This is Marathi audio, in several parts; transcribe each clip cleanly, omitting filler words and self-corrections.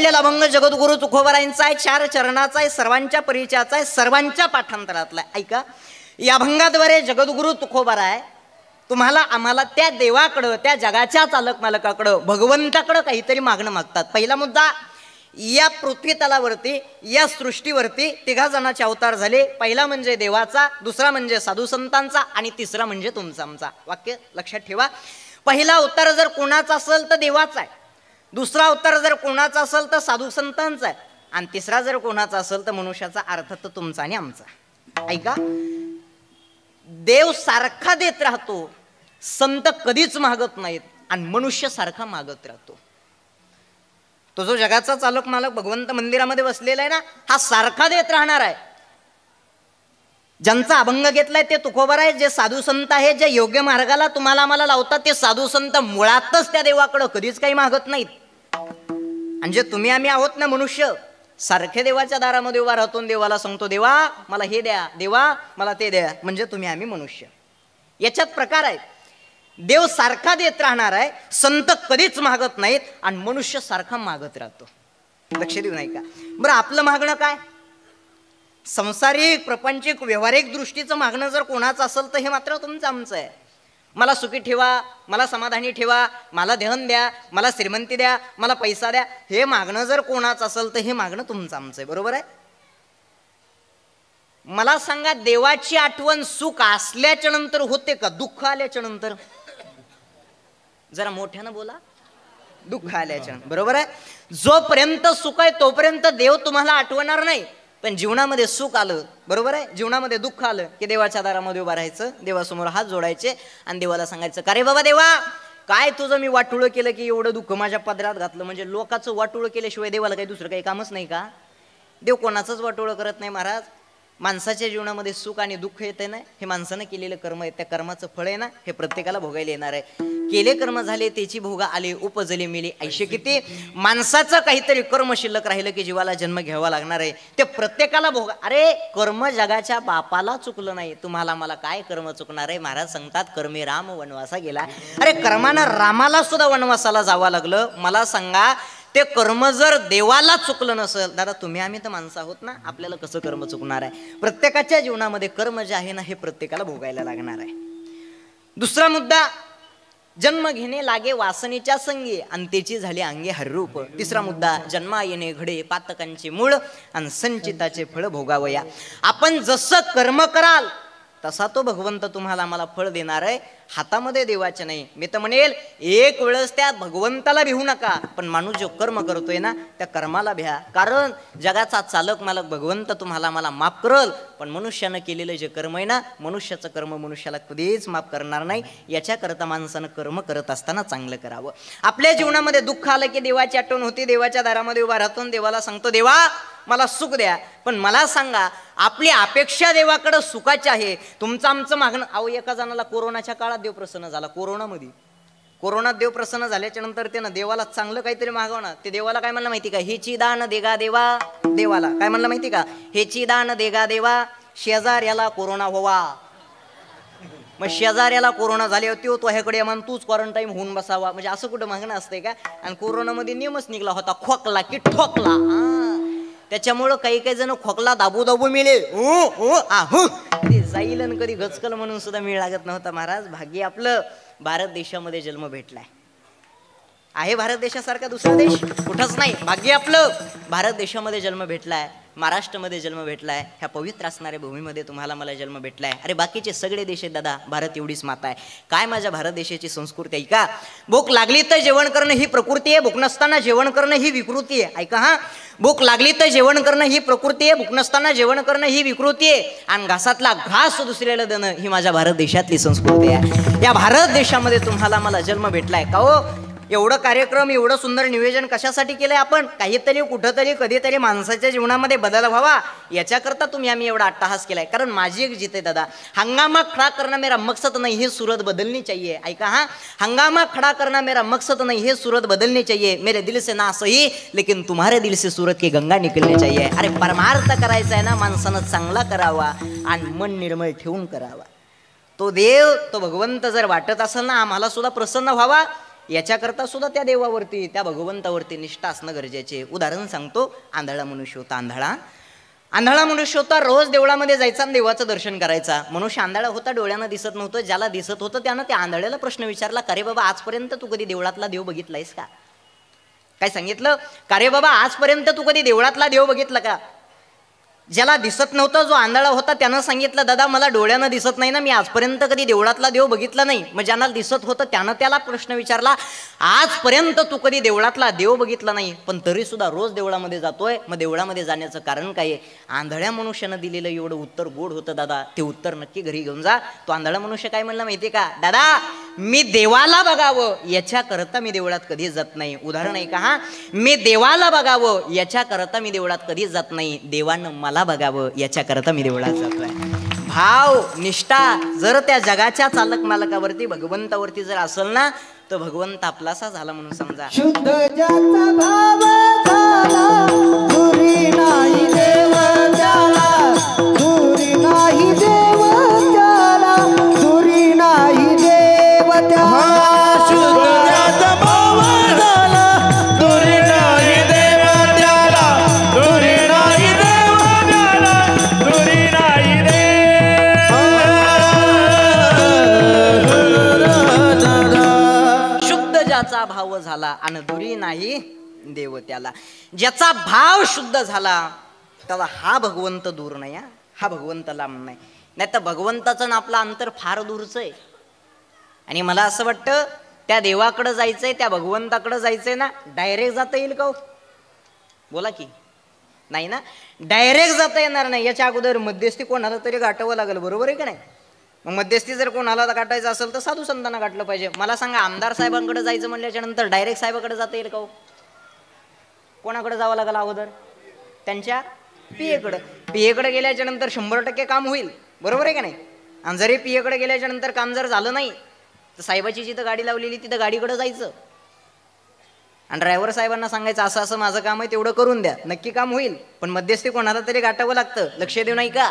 गायलेला अभंग जगद्गुरु तुकोबारायांचा आहे, 4 चरणाचा आहे, सर्वांच्या परिचयाचा आहे, सर्वांच्या पाठांतरातला आहे. ऐका, या अभंगाद्वारे जगद्गुरु तुकोबाराय तुम्हाला आम्हाला त्या देवाकडं, त्या जगाच्या चालक मालकाकडं, भगवंताकडं काहीतरी मागणं मागतात. पहिला मुद्दा, या पृथ्वी तलावरती, या सृष्टीवरती 3 जणांचे अवतार झाले. पहिला म्हणजे देवाचा, दुसरा म्हणजे साधू संतांचा आणि तिसरा म्हणजे तुमचा आमचा. वाक्य लक्षात ठेवा. पहिला अवतार जर कोणाचा असेल तर देवाचा आहे, दुसरा अवतार जर कोणाचा असेल तर साधू संतांचा आहे, आणि तिसरा जर कोणाचा असेल तर मनुष्याचा. अर्थ तर तुमचा आणि आमचा. ऐका, देव सारखा देत राहतो, संत कधीच मागत नाहीत, आणि मनुष्य सारखा मागत राहतो. तो जो जगाचा चालक मालक भगवंत मंदिरामध्ये बसलेला आहे ना, हा सारखा देत राहणार आहे. ज्यांचा अभंग घेतलाय ते तुकोबार आहे. जे साधू संत आहेत, जे योग्य मार्गाला तुम्हाला आम्हाला लावतात, ते साधू संत मुळातच त्या देवाकडं कधीच काही मागत नाहीत. आणि जे तुम्ही आम्ही आहोत ना मनुष्य, सारखे देवाच्या दारामध्ये उभा राहतो, देवाला सांगतो देवा मला हे द्या, देवा मला ते द्या, म्हणजे तुम्ही आम्ही मनुष्य. याच्यात प्रकार आहेत. देव सारखा देत राहणार आहे, संत कधीच मागत नाहीत, आणि मनुष्य सारखा मागत राहतो. लक्ष देऊ नाही का? बरं, आपलं मागणं काय? संसारिक प्रपंचिक व्यावहारिक दृष्टीचं मागणं जर कोणाचं असेल तर हे मात्र तुमचं आमचं आहे. मला सुखी ठेवा, मला समाधानी ठेवा, मला ध्यान द्या, मला श्रीमंती द्या, मला पैसा द्या, हे मागणं जर कोणाचं असेल तर हे मागणं तुमचं आमचं आहे. बरोबर आहे? मला सांगा, देवाची आठवण सुख असल्याच्या नंतर होते का दुःख आल्याच्या नंतर? जरा मोठ्यानं बोला. दुःख आल्याच्या नंतर. बरोबर आहे? जोपर्यंत सुख आहे तोपर्यंत देव तुम्हाला आठवणार नाही, पण जीवनामध्ये सुख आलं, बरोबर आहे, जीवनामध्ये दुःख आलं की देवाच्या दारामध्ये उभा राहायचं, देवासमोर हात जोडायचे आणि देवाला सांगायचं, का रे बाबा देवा, काय तुझं मी वाटुळं केलं की एवढं दुःख माझ्या पदरात घातलं? म्हणजे लोकांचं वाटुळं केल्याशिवाय देवाला काही दुसरं काही कामच नाही का? देव कोणाचंच वाटोळं करत नाही महाराज. माणसाच्या जीवनामध्ये सुख आणि दुःख येते ना, हे माणसानं केलेलं कर्म आहे, त्या कर्माचं फळ आहे ना, हे प्रत्येकाला भोगायला येणार आहे. केले कर्म झाले त्याची भोगा आले, उपजले मेले ऐशे किती. माणसाचं काहीतरी कर्म शिल्लक राहिलं की जीवाला जन्म घ्यावा लागणार आहे, ते प्रत्येकाला भोगा. अरे कर्म जगाच्या बापाला चुकलं नाही, तुम्हाला मला काय कर्म चुकणार आहे? महाराज सांगतात, कर्मे राम वनवासा गेला. अरे कर्मानं रामाला सुद्धा वनवासाला जावं लागलं. मला सांगा, ते कर्म जर देवाला चुकलं नसेल, दादा तुम्ही आम्ही तर माणसं आहोत ना, आपल्याला कसं कर्म चुकणार आहे? प्रत्येकाच्या जीवनामध्ये कर्म जे आहे ना, हे प्रत्येकाला भोगायला लागणार आहे. दुसरा मुद्दा, जन्म घेणे लागे वासनेच्या संगी आणि त्याची झाली अंगे हररूप. तिसरा मुद्दा, जन्मा येणे घडे पातकांचे मूळ आणि संचिताचे फळ भोगावया. आपण जसं कर्म कराल तसा तो भगवंत तुम्हाला मला फळ देणार आहे, हातामध्ये देवाचे नाही. मी तर म्हणेल, एक वेळेस त्या भगवंताला भिवू नका, पण माणूस जो कर्म करतोय ना त्या कर्माला भ्या. कारण जगाचा चालक मालक भगवंत तुम्हाला मला माफ करल, पण मनुष्यानं केलेलं जे कर्म आहे ना, मनुष्याचं कर्म मनुष्याला कधीच माफ करणार नाही. याच्याकरता माणसानं कर्म करत असताना चांगलं करावं. आपल्या जीवनामध्ये दुःख आलं की देवाची आठवण होती, देवाच्या दारामध्ये उभा राहतो, देवाला सांगतो, देवा मला सुख द्या. पण मला सांगा, आपली अपेक्षा देवाकडं सुखाची आहे, तुमचं आमचं मागणं. अहो, एका जणाला कोरोनाच्या काळात देव प्रसन्न झाला. कोरोनात देव प्रसन्न झाल्याच्या नंतर त्यानं देवाला चांगलं काहीतरी मागवणं. ते देवाला काय म्हणलं माहिती का? हेची दान देगा देवा. देवाला काय म्हणलं माहिती का? हेची दान देगा देवा, शेजाऱ्याला कोरोना व्हावा. मग शेजाऱ्याला कोरोना झाले होते, तो ह्याकडे मान तूच क्वारंटाईन होऊन बसावा. म्हणजे असं कुठं मागणं असते का? आणि कोरोनामध्ये नियमच निघला होता, खोकला की ठोकला. त्याच्यामुळं काही काही जण खोकला दाबू दाबू मिळेल, कधी जाईल आणि कधी गचकल म्हणून सुद्धा मिळ लागत नव्हता. महाराज, भाग्य आपलं भारत देशामध्ये जन्म भेटलाय. आहे भारत देशासारखा दुसरा देश कुठंच नाही. भाग्य आपलं भारत देशामध्ये जन्म भेटलाय, महाराष्ट्रामध्ये जन्म भेटलाय, ह्या पवित्र असणाऱ्या भूमीमध्ये तुम्हाला मला जन्म भेटलाय. अरे बाकीचे सगळे देश आहेत दादा, भारत एवढीच माता आहे. काय माझ्या भारत देशाची संस्कृती आहे का? भूक लागली तर जेवण करणं ही प्रकृती आहे, भूक नसताना जेवण करणं ही विकृती आहे. ऐका हा, भूक लागली तर जेवण करणं ही प्रकृती आहे, भूक नसताना जेवण करणं ही विकृती आहे, आणि घासातला घास दुसऱ्याला देणं ही माझ्या भारत देशातली संस्कृती आहे. या भारत देशामध्ये तुम्हाला मला जन्म भेटलाय का हो? एवढं कार्यक्रम, एवढं सुंदर नियोजन कशासाठी केलंय आपण? काहीतरी कुठंतरी कधीतरी माणसाच्या जीवनामध्ये बदल व्हावा याच्याकरता तुम्ही आम्ही एवढा अट्टहास केलाय. कारण माझी एक जिते दादा, हंगामा खड़ा करना मेरा मकसद नहीं है, सूरत बदलनी चाहिए. ऐका हा, हंगामा खड़ा करना मेरा मकसद नहीं है, सूरत बदलनी चाहिए. मेरे दिल से ना सही लेकिन तुम्हारे दिल से सूरत की गंगा निकलनी चाहिए. अरे परमार्थ करायचा आहे ना, माणसानं चांगला करावा आणि मन निर्मळ ठेवून करावा. तो देव, तो भगवंत जर वाटत असेल ना आम्हाला सुद्धा प्रसन्न व्हावा, याच्याकरता सुद्धा त्या देवावरती, त्या भगवंतावरती निष्ठा असणं गरजेचे. उदाहरण सांगतो. आंधळा मनुष्य होता. आंधळा मनुष्य होता. रोज देवळामध्ये जायचा आणि देवाचं दर्शन करायचा. मनुष्य आंधळा होता, डोळ्यानं दिसत नव्हतं. ज्याला दिसत होतं त्यानं त्या आंधळ्याला प्रश्न विचारला, का रे बाबा आजपर्यंत तू कधी देवळातला देव बघितलायस का? काय सांगितलं? का रे बाबा आजपर्यंत तू कधी देवळातला देव बघितला का? ज्याला दिसत नव्हतं, जो आंधळा होता, त्यानं सांगितलं, दादा मला डोळ्यानं दिसत नाही ना, मी आजपर्यंत कधी देवळातला देव बघितला नाही. मग ज्यांना दिसत होतं त्यानं त्याला प्रश्न विचारला, आजपर्यंत तू कधी देवळातला देव बघितला नाही, पण तरी सुद्धा रोज देवळामध्ये जातोय, मग देवळामध्ये जाण्याचं कारण काय आहे? आंधळ्या मनुष्यानं दिलेलं एवढं उत्तर गोड होतं दादा, ते उत्तर नक्की घरी घेऊन जा. तो आंधळा मनुष्य काय म्हणला माहितीये का? दादा मी देवाला बघावं याच्याकरता मी देवळात कधीच जात नाही. उदाहरण आहे का? हा, मी देवाला बघावं याच्याकरता मी देवळात कधीच जात नाही. देवानं मला बघावं याच्याकरता मी देवळात जातोय. भाव निष्ठा जर त्या जगाच्या चालक मालकावरती, भगवंतावरती जर असेल ना, तर भगवंत आपलासा झाला म्हणून समजा. शुद्ध ज्याचा भाव झाला, दुरी नाही देव त्याला, दुरी नाही देव त्याला, दुरी नाही देव त्याला. शुद्ध ज्याचा भाव झाला, दुरी नाही देव त्याला, दुरी नाही देव त्याला, दुरी नाही शुद्ध ज्याचा भाव झाला आणि दुरी नाही देव त्याला. ज्याचा भाव शुद्ध झाला त्याला हा भगवंत दूर नाही, हा भगवंत लांब नाही. नाही तर भगवंताचं ना आपलं अंतर फार दूरचं आहे. आणि मला असं वाटतं त्या देवाकडं जायचंय, त्या भगवंताकडं जायचंय ना, डायरेक्ट जाता येईल का हो? बोला की नाही ना, डायरेक्ट जाता येणार नाही. याच्या अगोदर मध्यस्थी कोणाला तरी गाठावं लागेल, बरोबर आहे का नाही? मग मध्यस्थी जर कोणाला गाठायचं असेल तर साधू संतांना गाठलं पाहिजे. मला सांगा, आमदार साहेबांकडे जायचं म्हणल्याच्या नंतर डायरेक्ट साहेबाकडे जाता येईल का हो? कोणाकडे जावं लागेल अगोदर? त्यांच्या पीएकडे. पीएकडे गेल्याच्या नंतर 100% काम होईल, बरोबर आहे का नाही? आणि जरी पीएकडे गेल्याच्या नंतर काम जर झालं नाही तर साहेबाची जिथं गाडी लावलेली तिथं गाडीकडे जायचं आणि ड्रायव्हर साहेबांना सांगायचं, असं असं माझं काम आहे, तेवढं करून द्या. नक्की काम होईल, पण मध्यस्थी कोणाला तरी गाठावं लागतं. लक्ष देऊ नाही का?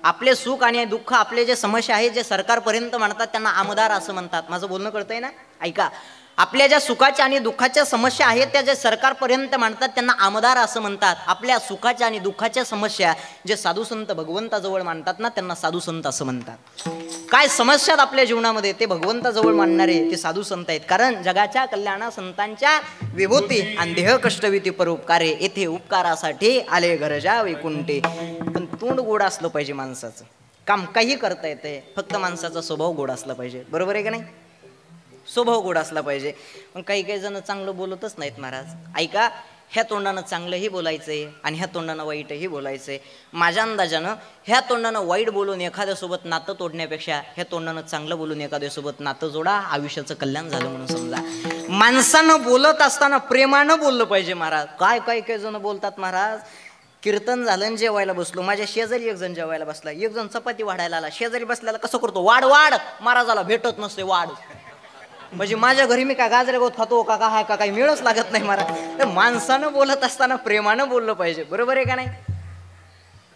आपले सुख आणि दुःख, आपले जे समस्या आहेत, जे सरकारपर्यंत म्हणतात त्यांना आमदार असं म्हणतात. माझं बोलणं कळतंय ना? ऐका, आपल्या ज्या सुखाच्या आणि दुःखाच्या समस्या आहेत त्या जे सरकारपर्यंत मांडतात त्यांना आमदार असं म्हणतात. आपल्या सुखाच्या आणि दुःखाच्या समस्या जे साधू संत भगवंताजवळ मांडतात ना, त्यांना साधू संत असं म्हणतात. काय समस्या आपल्या जीवनामध्ये ते भगवंताजवळ मांडणारे ते साधू संत आहेत. कारण जगाच्या कल्याणा संतांच्या विभूती आणि देह कष्टविती परोपकारे, येथे उपकारासाठी आले गरजा वैकुंठे. पण तोंड गोड असलं पाहिजे माणसाचं, काम काही करता येते, फक्त माणसाचा स्वभाव गोड असला पाहिजे, बरोबर आहे का नाही? स्वभाव गोड असला पाहिजे. पण काही जण चांगलं बोलतच नाहीत महाराज. ऐका, ह्या तोंडानं चांगलंही बोलायचंय आणि ह्या तोंडानं वाईटही बोलायचंय. माझ्या अंदाजानं ह्या तोंडानं वाईट बोलून एखाद्यासोबत नातं तोडण्यापेक्षा ह्या तोंडानं चांगलं बोलून एखाद्यासोबत नातं जोडा, आयुष्याचं कल्याण झालं म्हणून समजा. माणसानं बोलत असताना प्रेमानं बोललं पाहिजे महाराज. काय जण बोलतात महाराज, कीर्तन झालं जेवायला बसलो, माझ्या शेजारी एक जण जेवायला बसला, एक जण चपाती वाढायला आला. शेजारी बसल्याला कसं करतो? वाढ वाढ. महाराजाला भेटत नसते वाढ. म्हणजे माझ्या घरी मी काय गाजरे गोत खातो का काय का काही मिळच लागत नाही मला. तर माणसानं बोलत असताना प्रेमानं बोललं पाहिजे, बरोबर आहे का नाही?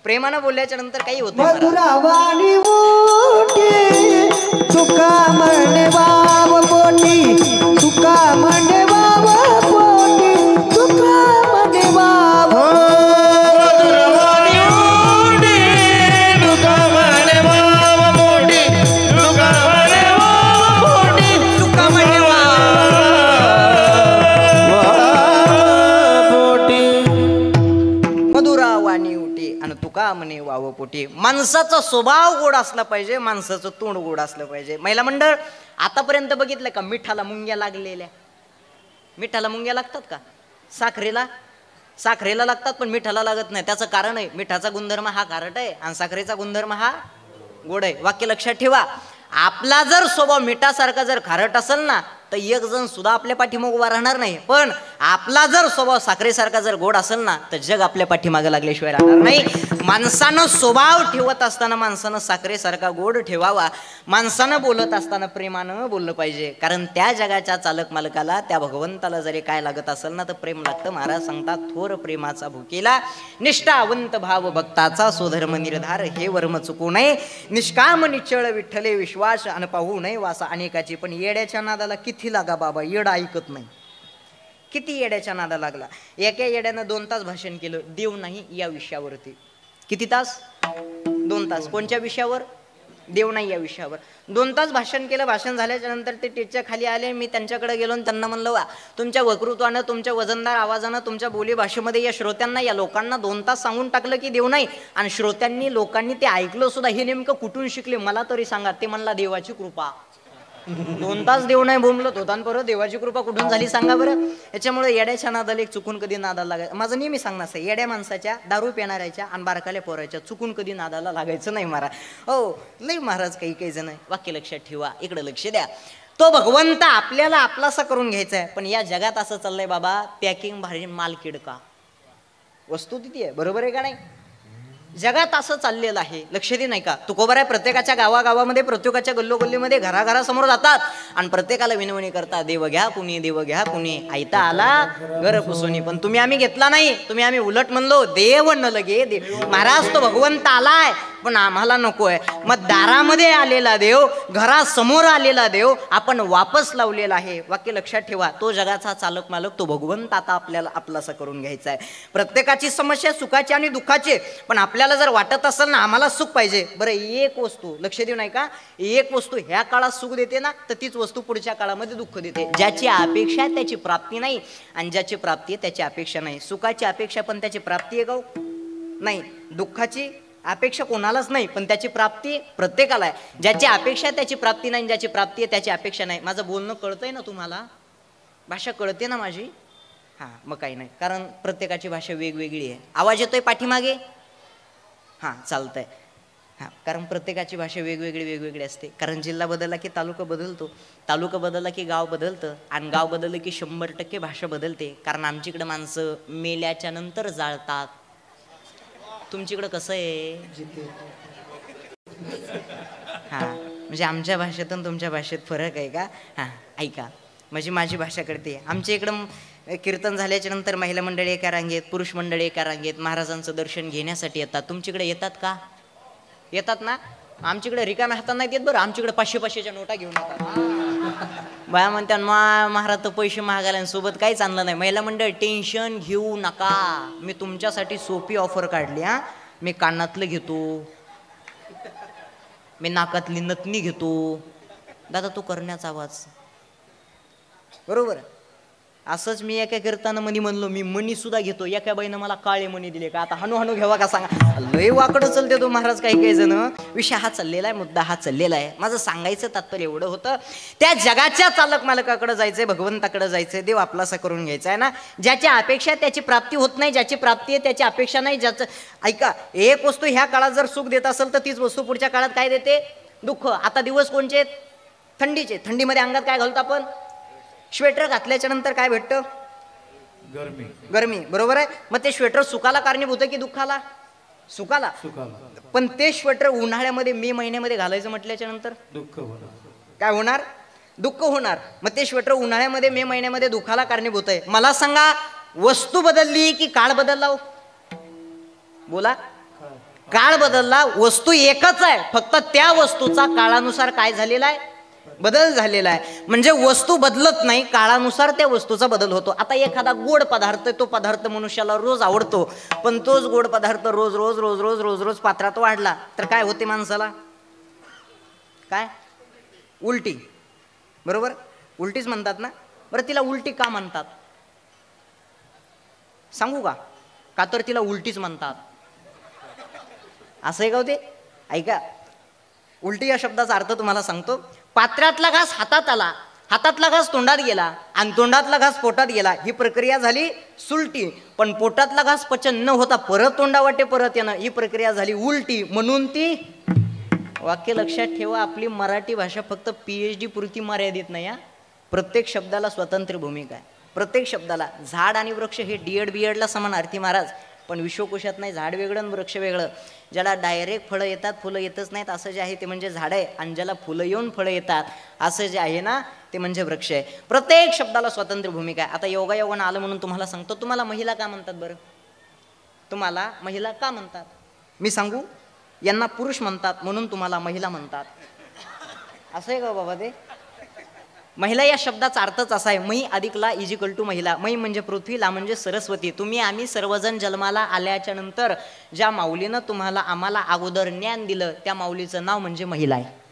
प्रेमानं बोलल्याच्या नंतर काही होत नाही. तुका म्हणे वाव पोटी, तुका म्हणे वाव पोटी, तुका म्हणे वाव. म्हणे वाव पोटी. माणसाचा स्वभाव गोड असला पाहिजे, माणसाचं तोंड गोड असलं पाहिजे. महिला मंडळ आतापर्यंत बघितलं का मिठाला मुंग्या लागलेल्या? मिठाला मुंग्या लागतात का? साखरेला लागतात पण मिठाला लागत नाही. त्याचं कारण आहे, मिठाचा गुणधर्म हा खारट आहे आणि साखरेचा गुणधर्म हा गोड आहे. वाक्य लक्षात ठेवा. आपला जर स्वभाव मिठासारखा जर खारट असेल ना तर एक जण सुद्धा आपल्या पाठीमागे उभा राहणार नाही. पण आपला जर स्वभाव साखरेसारखा जर गोड असेल ना तर जग आपल्या पाठीमागे लागल्याशिवाय राहणार नाही. माणसानं स्वभाव ठेवत असताना माणसानं साखरेसारखा गोड ठेवावा. माणसानं बोलत असताना प्रेमानं बोललं पाहिजे. कारण त्या जगाच्या चालक मालकाला, त्या भगवंताला जरी काय लागत असेल ना तर प्रेम लागतं. महाराज सांगतात, थोर प्रेमाचा भुकेला निष्ठावंत भाव भक्ताचा स्वधर्म निर्धार, हे वर्म चुकू नये. निष्काम निश्चळ विठ्ठले विश्वास अन पाहू नये वासा अनेकाची. पण येड्याच्या नादाला किती तिथी लागा बाबा, येडा ऐकत नाही. किती येड्याच्या नादा लागला. एका येड्यानं 2 तास भाषण केलं, देव नाही या विषयावरती. किती तास? 2 तास. कोणत्या विषयावर? देव नाही या विषयावर 2 तास भाषण केलं. भाषण झाल्याच्या नंतर ते टेजच्या खाली आले. मी त्यांच्याकडे गेलो आणि त्यांना म्हणलं, वा तुमच्या वक्तृत्वानं, तुमच्या वजनदार आवाजानं, तुमच्या बोली भाषेमध्ये या श्रोत्यांना, या लोकांना 2 तास सांगून टाकलं की देव नाही, आणि श्रोत्यांनी, लोकांनी ते ऐकलं सुद्धा. हे नेमकं कुठून शिकले मला तरी सांगा. ते म्हणला देवाची कृपा. 2 तास देव नाही बोंबलत होता आणि परत देवाची कृपा कुठून झाली सांगा बरं. याच्यामुळे येड्याच्या नादाला एक चुकून कधी नादाला लागायचं. माझं नेहमी सांगणं असं, येड्या माणसाच्या, दारू पिणाऱ्याच्या आणि बारकाल्या पोराच्या चुकून कधी नादाला लागायचं नाही महाराज. हो नाही महाराज, काही जण वाक्य लक्षात ठेवा, इकडे लक्ष द्या. तो भगवंत आपल्याला आपलासा करून घ्यायचा आहे. पण या जगात असं चाललंय बाबा, पॅकिंग भारी, माल किडका. वस्तू तिथे आहे, बरोबर आहे का नाही? जगात असं चाललेलं आहे. लक्ष दे नाही का? तुकोबाराय प्रत्येकाच्या गावागावामध्ये, प्रत्येकाच्या गल्लोगल्लीमध्ये, घराघरासमोर जातात आणि प्रत्येकाला विनवणी करतात, देव घ्या कुणी, देव घ्या कुणी, आयता आला घर पुसुनी. पण तुम्ही आम्ही घेतला नाही. तुम्ही आम्ही उलट म्हणलो, देव न लगे देव. महाराज तो भगवंत आलाय पण आम्हाला नकोय. मग दारामध्ये आलेला देव, घरासमोर आलेला देव आपण वापस लावलेला आहे. वाक्य लक्षात ठेवा. तो जगाचा चालक मालक तो भगवंत आता आपल्याला आपलासा करून घ्यायचा आहे. प्रत्येकाची समस्या सुखाची आणि दुःखाची. पण आपल्याला जर वाटत असेल ना आम्हाला सुख पाहिजे, बरं एक वस्तू लक्ष देऊ नाही का, एक वस्तू ह्या काळात सुख देते ना, तर तीच वस्तू पुढच्या काळामध्ये दुःख देते. ज्याची अपेक्षा आहे त्याची प्राप्ती नाही, आणि ज्याची प्राप्ती आहे त्याची अपेक्षा नाही. सुखाची अपेक्षा पण त्याची प्राप्ती आहे का नाही. दुःखाची अपेक्षा कोणालाच नाही पण त्याची प्राप्ती प्रत्येकाला आहे. ज्याची अपेक्षा आहे त्याची प्राप्ती नाही, ज्याची प्राप्ती आहे त्याची अपेक्षा नाही. माझं बोलणं कळतंय ना तुम्हाला? भाषा कळते ना माझी? हां, मग काही नाही, कारण प्रत्येकाची भाषा वेगवेगळी आहे. आवाज येतोय पाठीमागे? हां, चालतंय. हां, कारण प्रत्येकाची भाषा वेगवेगळी असते. कारण जिल्हा बदलला की तालुका बदलतो, तालुका बदलला की गाव बदलतं, आणि गाव बदललं की 100% भाषा बदलते. कारण आमच्याकडे माणसं मेल्याच्या नंतर जाळतात. तुमच्याकडं कसं आहे? हां, म्हणजे आमच्या भाषेतून तुमच्या भाषेत फरक आहे का? हां, ऐका, म्हणजे माझी भाषा कळते. आमच्या इकडं कीर्तन झाल्याच्या नंतर महिला मंडळी एका रांगेत, पुरुष मंडळी एका रांगेत महाराजांचं दर्शन घेण्यासाठी येतात. तुमच्याकडे येतात का? येतात ना? आमच्याकडे रिकाम्या हातात नाही येत बरं. आमच्याकडे 500-500च्या नोटा घेऊन येतात. बाया म्हणतात, महाराज तर पैसे महागायला सोबत काहीच आणलं नाही. महिला मंडळ टेन्शन घेऊ नका, मी तुमच्यासाठी सोपी ऑफर काढली. हां, मी कानातलं घेतो, मी नाकातली नथनी घेतो. दादा तो करण्याचा आवाज बरोबर. असंच मी एका कीर्तनामध्ये म्हणलो, मी मणी सुद्धा घेतो. एका बाईनं मला काळे मणी दिले का? आता हणू घ्यावा का सांगा? लय वाकडं चालते तो महाराज. काही जण विषय हा चाललेला आहे, मुद्दा हा चाललेला आहे. माझं सांगायचं तात्पर्य एवढं होतं, त्या जगाच्या चालक मालकाकडे जायचंय, भगवंताकडे जायचंय, देव आपलासा करून घ्यायचा आहे ना. ज्याची अपेक्षा आहे त्याची प्राप्ती होत नाही, ज्याची प्राप्ती आहे त्याची अपेक्षा नाही. ज्याचं ऐका, एक वस्तू ह्या काळात जर सुख देत असेल तर तीच वस्तू पुढच्या काळात काय देते? दुःख. आता दिवस कोणचे? थंडीचे. थंडीमध्ये अंगात काय घालतो आपण? श्वेटर घातल्याच्या नंतर काय भेटतं? गरमी. बरोबर आहे. मग ते श्वेटर सुखाला कारणीभूत की दुःखाला? सुखाला. पण ते श्वेटर उन्हाळ्यामध्ये, मे महिन्यामध्ये घालायचं म्हटल्याच्या नंतर दुःख होणार. काय होणार? दुःख होणार. मग ते श्वेटर उन्हाळ्यामध्ये, मे महिन्यामध्ये दुःखाला कारणीभूत आहे. मला सांगा, वस्तू बदलली की काळ बदलला? बोला. काळ बदलला. वस्तू एकच आहे, फक्त त्या वस्तूचा काळानुसार काय झालेला आहे? बदल झालेला आहे. म्हणजे वस्तू बदलत नाही, काळानुसार त्या वस्तूचा बदल होतो. आता एखादा गोड पदार्थ, तो पदार्थ मनुष्याला रोज आवडतो, पण तोच गोड पदार्थ रोज रोज रोज रोज रोज रोज पात्रात वाढला तर काय होते माणसाला? काय? उलटी. बरोबर. उलटीच म्हणतात ना. बरं, तिला उलटी का म्हणतात सांगू का? का तर तिला उलटीच म्हणतात. असं आहे का ते? ऐका, उलटी या शब्दाचा अर्थ तुम्हाला सांगतो. पात्रातला घास हातात आला, हातातला घास तोंडात गेला, आणि तोंडातला घास पोटात गेला, ही प्रक्रिया झाली सुलटी. पण पोटातला घास पचन न होता परत तोंडावाटे परत येणं, ही प्रक्रिया झाली उलटी. म्हणून ती वाक्य लक्षात ठेवा. आपली मराठी भाषा फक्त PhD पुरती मर्यादित नाही. प्रत्येक शब्दाला स्वतंत्र भूमिका आहे. प्रत्येक शब्दाला. झाड आणि वृक्ष हे D.Ed. B.Ed. समानार्थी महाराज, पण विश्वकोशात नाही. झाड वेगळं आणि वृक्ष वेगळं. ज्याला डायरेक्ट फळं येतात, फुलं येतच नाहीत असं जे आहे ते म्हणजे झाड आहे, आणि ज्याला फुलं येऊन फळं येतात असं जे आहे ना ते म्हणजे वृक्ष आहे. प्रत्येक शब्दाला स्वतंत्र भूमिका आहे. आता योगायोगानं आलं म्हणून तुम्हाला सांगतो, तुम्हाला महिला का म्हणतात बरं? तुम्हाला महिला का म्हणतात? मी सांगू, यांना पुरुष म्हणतात म्हणून तुम्हाला महिला म्हणतात. असं आहे का बाबा ते? महिला या शब्दाचा अर्थच असा आहे, मै अधिक ला इजिकल टू महिला. मै म्हणजे पृथ्वी, ला म्हणजे सरस्वती. तुम्ही आम्ही सर्वजण जन्माला आल्याच्या नंतर ज्या माऊलीनं तुम्हाला आम्हाला अगोदर ज्ञान दिलं त्या माऊलीचं नाव म्हणजे महिला आहे.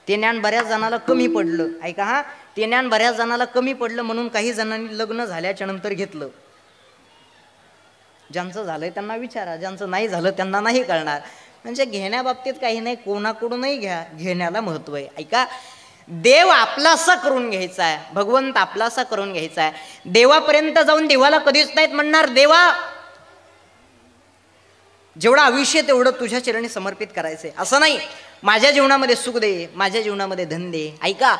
ते ज्ञान बऱ्याच जणाला कमी पडलं. ऐका हा, ते ज्ञान बऱ्याच जणाला कमी पडलं म्हणून काही जणांनी लग्न झाल्याच्या नंतर घेतलं. ज्यांचं झालंय त्यांना विचारा, ज्यांचं नाही झालं त्यांना नाही कळणार. म्हणजे घेण्याबाबतीत काही नाही, कोणाकडूनही घ्या, घेण्याला महत्व आहे. ऐका, देव आपलासा करून घ्यायचा आहे, भगवंत आपलासा करून घ्यायचा आहे. देवापर्यंत जाऊन देवाला कधीच नाहीत म्हणणार देवा जेवढं आयुष्य तेवढं तुझ्या चरणी समर्पित करायचंय, असं नाही. माझ्या जीवनामध्ये सुख दे, माझ्या जीवनामध्ये धन दे. ऐका,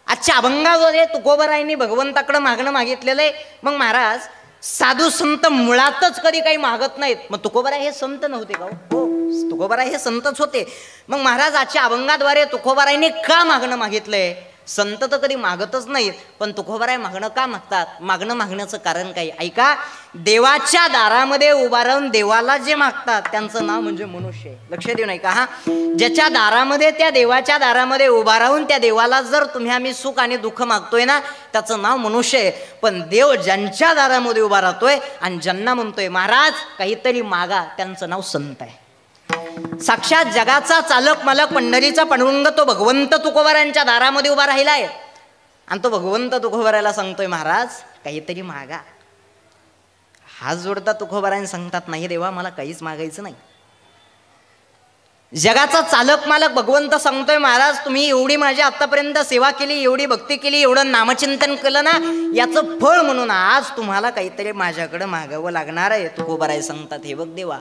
आजच्या अभंगामध्ये तुकोबरायांनी भगवंताकडे मागणं मागितलेलं आहे. मग महाराज, साधू संत मुळातच कधी काही मागत नाहीत, मग तुकोबराय हे संत नव्हते का? हो, तुकोबराय हे संतच होते. मग महाराज, आजच्या अभंगाद्वारे तुकोबरायांनी का मागणं मागितलंय? संत तर कधी मागतच नाहीत, पण तुकोबराय मागणं का मागतात? मागणं मागण्याचं कारण काय? ऐका, देवाच्या दारामध्ये उभा राहून देवाला जे मागतात त्यांचं नाव म्हणजे मनुष्य आहे. लक्ष देऊन ऐका हा, ज्याच्या दारामध्ये, त्या देवाच्या दारामध्ये उभा राहून त्या देवाला जर तुम्ही आम्ही सुख आणि दुःख मागतोय ना, त्याचं नाव मनुष्य आहे. पण देव ज्यांच्या दारामध्ये उभा राहतोय आणि ज्यांना म्हणतोय महाराज काहीतरी मागा, त्यांचं नाव संत आहे. साक्षात जगाचा चालक मालक पंढरीचा पांडुरंग तो भगवंत तुकोबारांच्या दारामध्ये उभा राहिलाय आणि तो भगवंत तुकोबाराला सांगतोय महाराज काहीतरी मागा. हात जोडता तुकोबारांनी सांगतात, नाही देवा मला काहीच मागायचं नाही. जगाचा चालक मालक भगवंत सांगतोय महाराज तुम्ही एवढी माझी आतापर्यंत सेवा केली, एवढी भक्ती केली, एवढं नामचिंतन केलं ना, याचं फळ म्हणून आज तुम्हाला काहीतरी माझ्याकडे मागावं लागणार आहे. तुकोबाराय सांगतात, हे बघ देवा,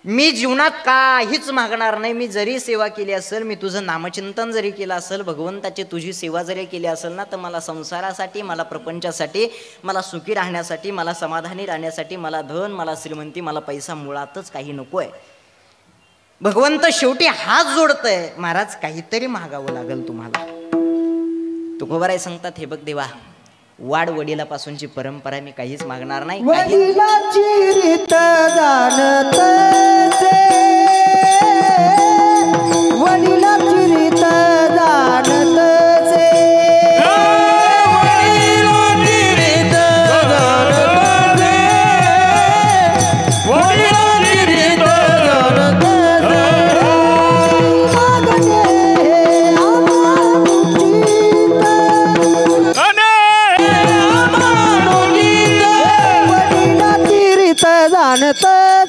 मी जीवनात काहीच मागणार नाही. मी जरी सेवा केली असेल, मी तुझं नामचिंतन जरी केलं असेल, भगवंताची तुझी सेवा जरी केली असेल ना, तर मला संसारासाठी, मला प्रपंचासाठी, मला सुखी राहण्यासाठी, मला समाधानी राहण्यासाठी, मला धन, मला श्रीमंती, मला पैसा मुळातच काही नको आहे. भगवंत शेवटी हात जोडतय, महाराज काहीतरी मागावं लागेल तुम्हाला. तुकोबाराय सांगतात, हे बघ देवा, वाड वडिलापासूनची परंपरा मी काहीच मागणार नाही. वडिलाची रीत जाणत से, वडिलाची रीत जाणत से, वडिलांची रीत जाणत से, वडिलांची रीत जाणत जाणत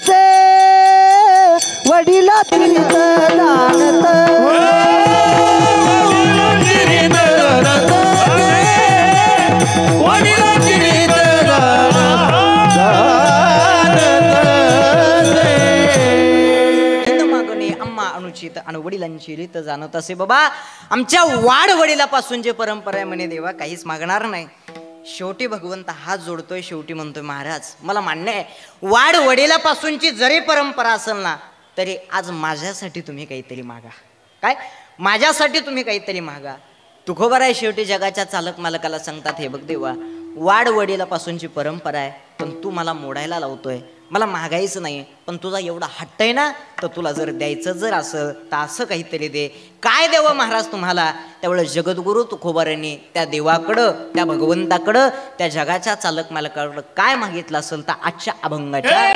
से, वडिलाची रीत जाणत, वडिलांची रीत जाणत से, वडिलांची रीत जाणत से. मागणे अम्मा अनुचित आणि वडिलांची रीत जाणत असे. बाबा आमच्या वाड वडिलापासून जे परंपरा आहे म्हणे देवा काहीच मागणार नाही. शेवटी भगवंत हात जोडतोय, शेवटी म्हणतोय महाराज मला मान्य आहे, वाड वडिलापासूनची जरी परंपरा असेल ना, तरी आज माझ्यासाठी तुम्ही काहीतरी मागा. काय माझ्यासाठी तुम्ही काहीतरी मागा. तुकोबाराय शेवटी जगाच्या चालक मालकाला सांगतात, हे बघ देवा, वाड वडिलापासूनची परंपरा आहे, पण तू मला मोडायला लावतोय. मला मागायचं नाही, पण तुझा एवढा हट्ट आहे ना, तर तुला जर द्यायचं जर असं तर असं काहीतरी दे. काय देवं महाराज तुम्हाला? त्यावेळेस जगद्गुरु तुकोबारांनी त्या देवाकडं, त्या भगवंताकडं, त्या जगाच्या चालक मालकाकडं काय मागितलं असेल तर आजच्या अभंगाच्या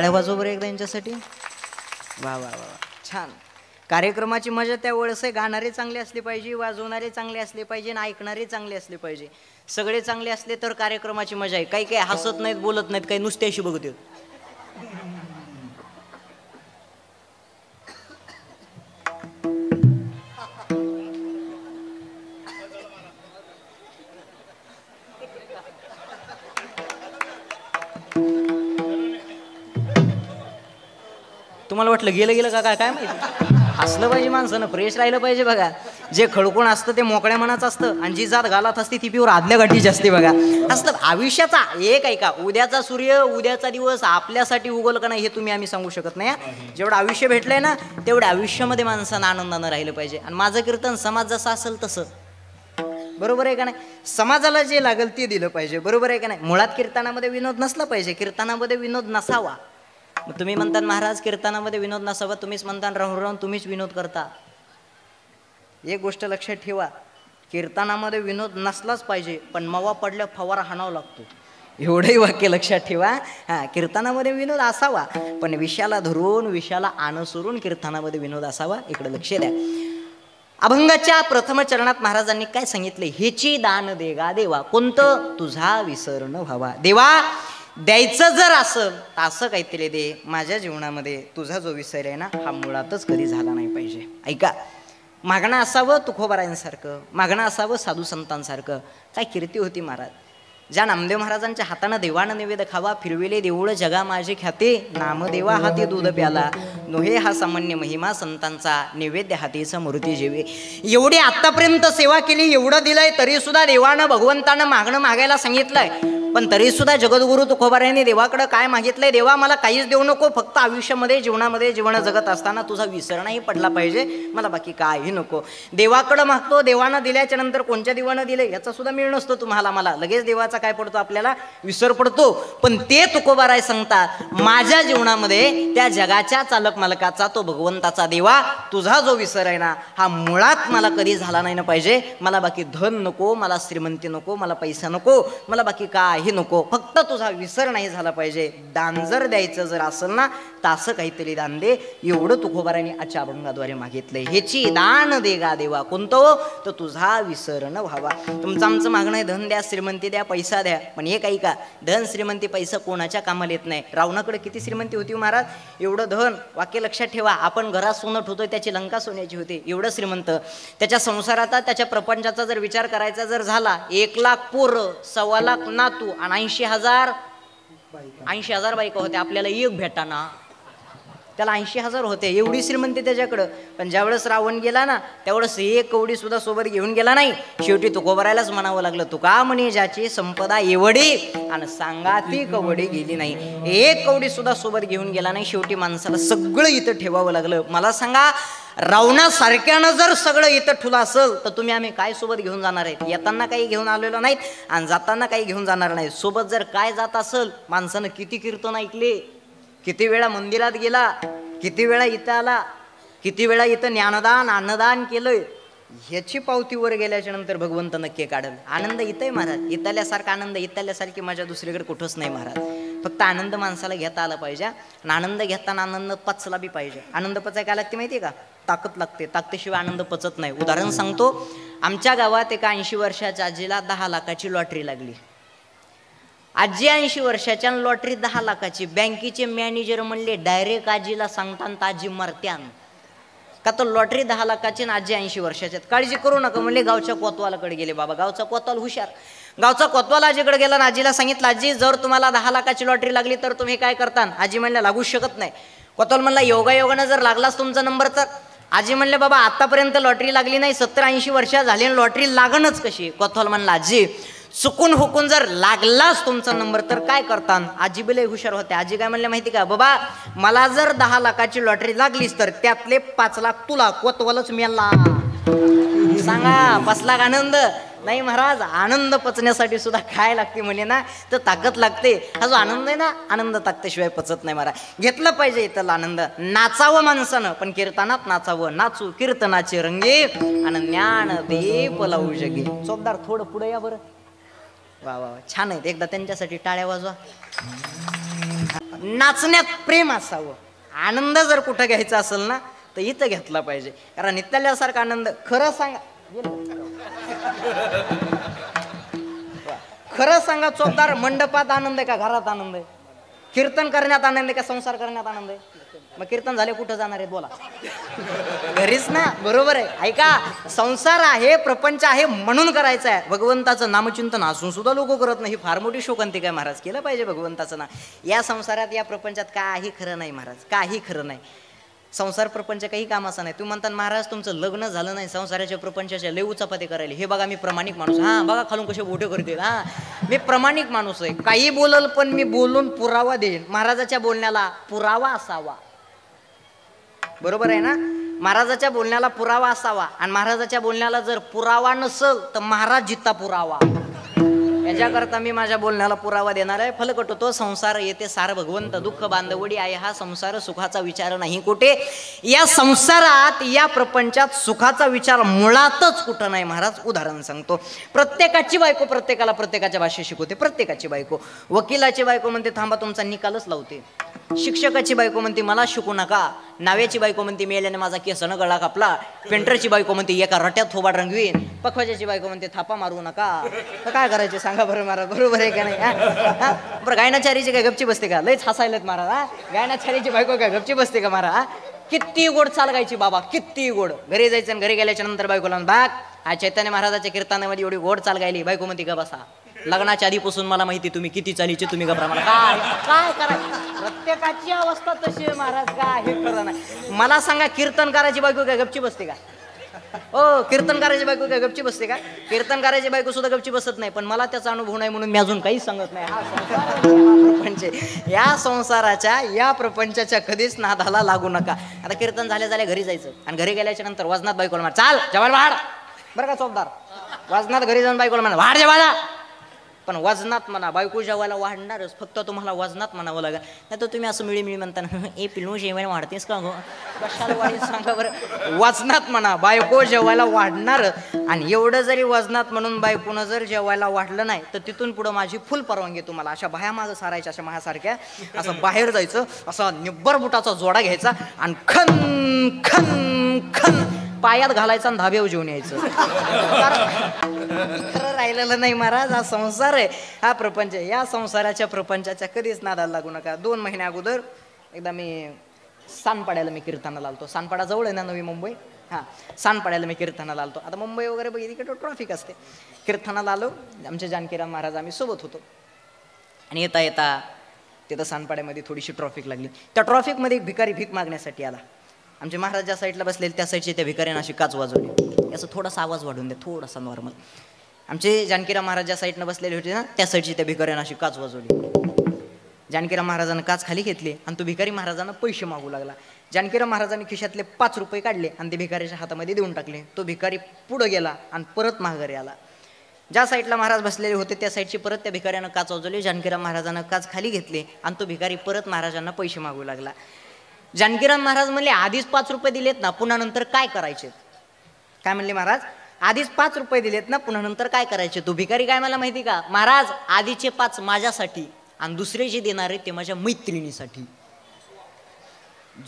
टाळ्या वाजव बरं एकदा यांच्यासाठी. वा वा वा, छान. कार्यक्रमाची मजा त्यावेळेस आहे, गाणारे चांगले असले पाहिजे, वाजवणारे चांगले असले पाहिजे, आणि ऐकणारे चांगले असले पाहिजे. सगळे चांगले असले तर कार्यक्रमाची मजा आहे. काही काही हसत नाहीत, बोलत नाहीत, काही नुसते अशी बघत. तुम्हाला वाटलं गेलं गेलं का काय माहिती. हसलं पाहिजे माणसानं, फ्रेश राहिलं पाहिजे. बघा, जे खडकून असतं ते मोकळ्या मनाचं असतं, आणि जी जात घालत असते ती प्युअर आदल्या गाठीची असते. बघा, असलं आयुष्याचा एक ऐका, उद्याचा सूर्य, उद्याचा दिवस आपल्यासाठी उगवलं का नाही हे तुम्ही आम्ही सांगू शकत नाही. जेवढं आयुष्य भेटलंय ना तेवढ्या आयुष्यामध्ये माणसानं आनंदानं राहिलं पाहिजे. आणि माझं कीर्तन समाज जसं असेल तसं, बरोबर आहे का नाही. समाजाला जे लागेल ते दिलं पाहिजे, बरोबर आहे का नाही. मुळात कीर्तनामध्ये विनोद नसला पाहिजे, कीर्तनामध्ये विनोद नसावा. मग तुम्ही म्हणतात महाराज कीर्तनामध्ये विनोद नसावा, तुम्हीच म्हणता राहून राहून तुम्हीच विनोद करता. एक गोष्ट लक्षात ठेवा, कीर्तनामध्ये विनोद नसलाच पाहिजे, पण मवा पडल्या फवारा हाणावा लागतो. एवढंही वाक्य लक्षात ठेवा. हां, कीर्तनामध्ये विनोद असावा, पण विषयाला धरून विषयाला अनुसरून कीर्तनामध्ये विनोद असावा. इकडे लक्ष द्या. अभंगाच्या प्रथम चरणात महाराजांनी काय सांगितले, हेची दान दे गा देवा, कोणतं, तुझा विसर न व्हावा. देवा, द्यायचं जर असेल तर असं काहीतरी दे, माझ्या जीवनामध्ये तुझा जो विसर आहे ना हा मुळातच कधी झाला नाही पाहिजे. ऐका, मागणं असावं तुकोबारायांसारखं, मागणं असावं साधू संतांसारखं. काय कीर्ती होती महाराज. ज्या नामदेव महाराजांच्या हातानं देवानं नैवेद्य खावा, फिरविले देऊळ जगा माझे ख्याते, नामदेवा हाती दूध प्याला, नोहे हा सामान्य महिमा संतांचा, नैवेद्य हातीचा मूर्ती जेवे. एवढी आतापर्यंत सेवा केली, एवढं दिलंय, तरी सुद्धा देवानं भगवंतानं मागणं मागायला सांगितलंय. पण तरी सुद्धा जगद्गुरु तुकोबारायांनी देवाकडे काय मागितलंय, देवा मला काहीच देऊ नको, फक्त आयुष्यामध्ये जीवनामध्ये जीवन जगत असताना तुझा विसर नाही पडला पाहिजे, मला बाकी काही नको. देवाकडं मागतो, देवानं दिल्याच्या नंतर कोणत्या देवानं दिले याचा सुद्धा मिळ नसतो तुम्हाला मला. लगेच देवाचा काय पडतो, आपल्याला विसर पडतो. पण ते तुकोबाराय सांगतात, माझ्या जीवनामध्ये त्या जगाच्या चालक मालकाचा, तो भगवंताचा देवा, तुझा जो विसर आहे ना हा मुळात मला कधी झाला नाही ना पाहिजे. मला बाकी धन नको, मला श्रीमंती नको, मला पैसा नको, मला बाकी काय हे नको, फक्त तुझा विसर नाही झाला पाहिजे. दान जर द्यायचं जर असेल ना तर असं काहीतरी दान दे. एवढं तुकोबारायांनी आजच्या अभंगाद्वारे मागितलंय. ह्याची दान दे गा देवा, कोणतं, तर तुझा विसर न व्हावा. तुमचं आमचं मागणं आहे, धन द्या, श्रीमंती द्या, पैसा द्या. पण हे काही का, धन श्रीमंती पैसा कोणाच्या कामाला येत नाही. रावणाकडे किती श्रीमंती होती महाराज, एवढं धन. वाक्य लक्षात ठेवा, आपण घरात सोनं ठेवतोय त्याची लंका सोन्याची होती. एवढं श्रीमंत. त्याच्या संसाराचा, त्याच्या प्रपंचाचा जर विचार करायचा जर झाला, 1,00,000 पोरं, 1,25,000 नातू आणि 80,000 बायका होत्या. आपल्याला एक भेटाना, त्याला 80,000 होते. एवढी श्रीमंती त्याच्याकडं. पण ज्यावेळेस रावण गेला ना त्यावेळेस एक कवडी सुद्धा सोबत घेऊन गेला नाही. शेवटी तुकोबारायलाच म्हणावं लागलं, तुका म्हणे ज्याची संपदा एवढी आणि सांगा ती कवडी गेली नाही. एक कवडी सुद्धा सोबत घेऊन गेला नाही. शेवटी माणसाला सगळं इथं ठेवावं लागलं. मला सांगा, रावणासारख्यानं जर सगळं इथं ठुलं असेल तर तुम्ही आम्ही काय सोबत घेऊन जाणार आहेत. येताना काही घेऊन आलेलो नाहीत आणि जाताना काही घेऊन जाणार नाहीत. सोबत जर काय जात असेल, माणसानं किती कीर्तन ऐकले, किती वेळा मंदिरात गेला, किती वेळा इथं आला, किती वेळा इथं ज्ञानदान अन्नदान केलं, ह्याची पावतीवर गेल्याच्या नंतर भगवंत नक्की काढल. आनंद इथं आहे महाराज. इथल्यासारखा आनंद, इथल्यासारखी माझ्या दुसरीकडे कुठंच नाही महाराज. फक्त आनंद माणसाला घेता आला पाहिजे. आणि आनंद घेताना आनंद पचला बी पाहिजे. आनंद पचाय काय लागते माहिती आहे का, ताकद लागते. ताकदीशिवाय आनंद पचत नाही. उदाहरण सांगतो, आमच्या गावात एका 80 वर्षाच्या आजीला 10 लाखाची लॉटरी लागली. आजी 80 वर्षाच्या, लॉटरी 10 लाखाची. बँकेचे मॅनेजर म्हणले डायरेक्ट आजीला सांगताना आजी मरत्यान का, तर लॉटरी 10 लाखाची आणि आजी 80 वर्षाच्या. काळजी करू नका म्हणले. गावच्या कोतवालाकडे गेले. बाबा गावचा कोतवाल हुशार. गावचा कोतवाल आजीकडे गेला आणि आजीला सांगितलं, आजी जर तुम्हाला 10 लाखाची लॉटरी लागली तर तुम्ही काय करता. आजी म्हणल्या लागूच शकत नाही. कोतवाल म्हणला, योगायोगानं जर लागलाच तुमचा नंबर तर. आजी म्हणले, बाबा आतापर्यंत लॉटरी लागली नाही, 70-80 वर्ष झाली आणि लॉटरी लागणच कशी. कोतवाल म्हणला, आजी चुकून हुकून जर लागलाच तुमचा नंबर तर काय करता. आजी बिले हुशार होते. आजी काय म्हणले माहिती का, बाबा मला जर 10 लाखाची लॉटरी लागलीच तर त्यातले 5 लाख तुला, कोतवालच मेला. सांगा बसला का आनंद. नाही महाराज, आनंद पचण्यासाठी सुद्धा काय लागते म्हणे ना, तर ताकद लागते. हा जो आनंद आहे ना, आनंद ताकदीशिवाय पचत नाही महाराज. घेतलं पाहिजे इथं आनंद. नाचावं माणसानं, पण कीर्तनात नाचावं. नाचू कीर्तनाचे रंगे आणि ज्ञान दीप लावू जगे. चोपदार थोडं पुढे या बरं. वा वा, छान आहेत. एकदा त्यांच्यासाठी टाळ्या वाजवा. नाचण्यात प्रेम असावं. आनंद जर कुठं घ्यायचा असेल ना तर इथं घेतला पाहिजे. कारण नित्याल्यासारखा आनंद खरं सांगा, खरं सांगा चोपदार, मंडपात आनंद आहे का घरात आनंद आहे? कीर्तन करण्यात आनंद आहे का संसार करण्यात आनंद आहे? मग कीर्तन झाले कुठं जाणार आहेत बोला? घरीच ना. बरोबर आहे. ऐका, संसार आहे, प्रपंच आहे म्हणून करायचं आहे. भगवंताचं नामचिंतन असून सुद्धा लोक करत नाही. फार मोठी शोकांती काय महाराज. केलं पाहिजे भगवंताचं नाम. या संसारात या प्रपंचात काही खरं नाही महाराज, काही खरं नाही. संसार प्रपंच काही कामाचा नाही. तुम्ही म्हणतात महाराज तुमचं लग्न झालं नाही, संसाराच्या प्रपंचाच्या लय उचापते करायला. हे बघा मी प्रामाणिक माणूस. हा बघा खालून कसे बोटे करते. हा मी प्रामाणिक माणूस आहे. काही बोलल पण मी बोलून पुरावा देईन. महाराजाच्या बोलण्याला पुरावा असावा. बरोबर आहे ना? महाराजाच्या बोलण्याला पुरावा असावा. आणि महाराजाच्या बोलण्याला जर पुरावा नसल तर महाराज जित्ता पुरावा. याच्याकरता मी माझ्या बोलण्याला पुरावा देणार आहे. फलकट होतो संसार येते सार भगवंत, दुःख बांधवडी आहे हा संसार, सुखाचा विचार नाही कुठे. या संसारात या प्रपंचात सुखाचा विचार मुळातच कुठं नाही महाराज. उदाहरण सांगतो. प्रत्येकाची बायको प्रत्येकाला प्रत्येकाच्या भाषेत शिकवते. प्रत्येकाची बायको. वकिलाची बायको म्हणते थांबा तुमचा निकालच लावते. शिक्षकाची बायको म्हणते मला शिकू नका. नाव्याची बायको म्हणते मेल्याने माझा केसनं गळा कापला. पेंटरची बायको म्हणते एका रट्यात थोबाड रंगवीन. पखवाजाची बायको म्हणते थापा मारू नका. तर काय करायचे सांगा बरं महाराज. बरोबर आहे का नाही? बरं गायनाचारीची काय गपची बसते का? लयच हसायलात महाराज. हा गायनाचारीची बायको काय गपची बसते का महाराज? किती गोड चालगायची बाबा, किती गोड. घरी जायचं आणि घरी गेल्याच्या नंतर बायकोला बाग हा चैतन्य महाराजाच्या कीर्तनामध्ये एवढी गोड चाल गायली. बायको म्हणते का बसा. लग्नाच्या आधीपासून मला माहिती तुम्ही किती चालीचे, तुम्ही का प्रमाण काय काय करायचं. प्रत्येकाची अवस्था तशी आहे महाराज. काय हे खरं नाही. मला सांगा कीर्तन करायची बायको काय गपची बसते का? हो कीर्तन करायची बायको काय गपची बसते का? कीर्तन करायची बायको सुद्धा गपची बसत नाही. पण मला त्याचा अनुभव नाही म्हणून मी अजून काहीच सांगत नाही. हा संसार या संसाराच्या या प्रपंचाच्या कधीच नादाला लागू नका. आता कीर्तन झाल्या घरी जायचं आणि घरी गेल्याच्या नंतर वजनात बायकोला म्हणा चाल जेवायला वाढ. बरं का चोपदार, वजनात घरी जाऊन बायकोला म्हणा वाढ जेवायला. पण वजनात म्हणा. बायको जेवायला वाढणारच, फक्त तुम्हाला वजनात म्हणावं लागेल. नाही तर तुम्ही असं मिळी म्हणता ए पिलू जेवायला वाढतेस का गो, कशाला वाढेल सांगा बरं. वजनात म्हणा बायको जेवायला वाढणार. आणि एवढं जरी वजनात म्हणून बायकोनं जर जेवायला वाढलं नाही तर तिथून पुढं माझी फुल परवानगी तुम्हाला. अशा बाह्या मागं सारायच्या, अशा माझ्यासारख्या. असं बाहेर जायचं, असा निब्बर बुटाचा जोडा घ्यायचा आणि खन खन खन पायात घालायचा आणि धाब्यावर जेवून यायचं. खरं राहिलेलं नाही महाराज. हा संसार आहे, हा प्रपंच आहे. या संसाराच्या प्रपंचाच्या कधीच नादाला लागू नका. 2 महिन्या अगोदर एकदा मी सानपाड्याला मी कीर्तनाला आलतो. सानपाडा जवळ आहे ना नवी मुंबई. हां सानपाड्याला मी कीर्तनाला आलतो. आता मुंबई वगैरे बघितली की ट्रॉफिक असते. कीर्तनाला आलो. आमचे जानकीराम महाराज आम्ही सोबत होतो. आणि येता येता तिथं सानपाड्यामध्ये थोडीशी ट्रॉफिक लागली. त्या ट्रॉफिकमध्ये एक भिकारी भीक मागण्यासाठी आला. आमचे महाराज ज्या साईडला बसलेले त्या साईडचे त्या भिकाऱ्यानं अशी काच वाजवली. असं थोडासा आवाज वाढून द्या, थोडासा नॉर्मल. आमचे जानकीराम महाराज ज्या साईडनं बसलेले होते ना त्या साईडची त्या भिकाऱ्यानं अशी काच वाजवली. जानकीराम महाराजांना काच खाली घेतली आणि तो भिकारी महाराजांना पैसे मागू लागला. जानकीराम महाराजांनी खिशातले 5 रुपये काढले आणि ते भिकाऱ्याच्या हातामध्ये देऊन टाकले. तो भिकारी पुढं गेला आणि परत माघारी आला. ज्या साईडला महाराज बसलेले होते त्या साईडची परत त्या भिकाऱ्यानं काच वाजवली. जानकीराम महाराजांना काच खाली घेतली आणि तो भिकारी परत महाराजांना पैसे मागू लागला. जानकीराम महाराज म्हणले आधीच 5 रुपये दिलेत ना, पुन्हा नंतर काय करायचे? काय म्हणले महाराज? आधीच 5 रुपये दिलेत ना, पुन्हा नंतर काय करायचे? तो भिकारी काय मला माहिती का? महाराज आधीचे 5 माझ्यासाठी आणि दुसरे जे देणार आहेत ते माझ्या मैत्रिणीसाठी.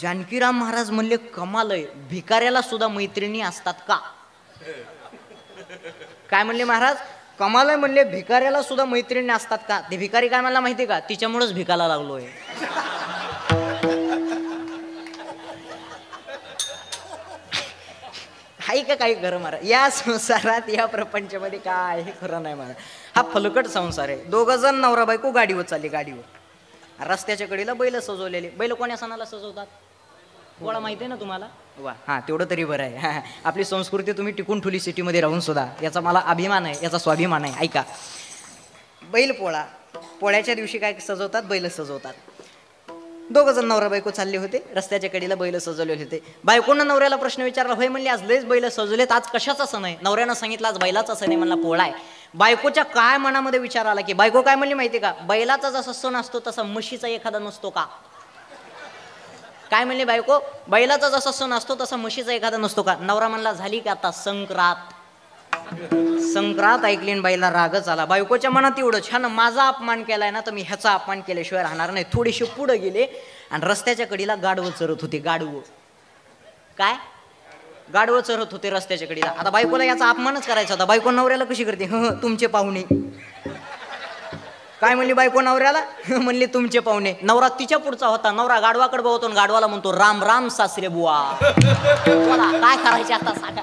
जानकीराम महाराज म्हणले कमाल आहे, भिकाऱ्याला सुद्धा मैत्रिणी असतात का? काय म्हणले महाराज? कमाल आहे म्हणले, भिकाऱ्याला सुद्धा मैत्रिणी असतात का? ते भिकारी काय मला माहिती का? तिच्यामुळेच भिकायला लागलोय. हाय का काही खरं महाराज? या संसारात या प्रपंचामध्ये काय हे खरं नाही महाराज. हा फलकट संसार आहे. 2 जण नवरा बायको गाडीवर चालली. गाडीवर रस्त्याच्या कडेला बैल सजवलेले. बैल कोण्या सणाला सजवतात? गोळा माहिती आहे ना तुम्हाला? वा हां तेवढं तरी बरं आहे. हां आपली संस्कृती तुम्ही टिकून ठेवली सिटीमध्ये राहून सुद्धा, याचा मला अभिमान आहे, याचा स्वाभिमान आहे. ऐका, बैल पोळा. पोळ्याच्या दिवशी काय सजवतात? बैल सजवतात. 2 जण नवरा बायको चालले होते. रस्त्याच्या कडेला बैल सजवले होते. बायकोनं नवऱ्याला प्रश्न विचारला, होय म्हणले आज लयच बैल सजवलेत, आज कशाचा सण आहे? नवऱ्यानं सांगितलं आज बैलाचा सण आहे. म्हणला पोळा आहे. बायकोच्या काय मनामध्ये विचार आला की बायको काय म्हणली माहिती का? बैलाचा जसा सण असतो तसा म्हशीचा एखादा नसतो का? काय म्हणले बायको? बैलाचा जसा सण असतो तसा म्हशीचा एखादा नसतो का? नवरा म्हणला झाली की आता संक्रांत. संक्रांत ऐकली आणि बाईला रागच आला. बायकोच्या मनात एवढं छान माझा अपमान केलाय ना तर मी ह्याचा अपमान केल्याशिवाय राहणार नाही. थोडीशी पुढे गेले आणि रस्त्याच्या कडीला गाढवं चरत होते. गाढवं काय गाढवं चरत होते रस्त्याच्या कडीला. आता बायकोला याचा अपमानच करायचा होता. बायको नवऱ्याला कशी करते, तुमचे पाहुणे. काय म्हणली बायको नवऱ्याला, म्हणली तुमचे पाहुणे. नवरा तिच्या पुढचा होता. नवरा गाढवाकडे बघतो आणि गाढवाला म्हणतो राम राम सासरे बुवा. बोला काय करायचे आता सांगा.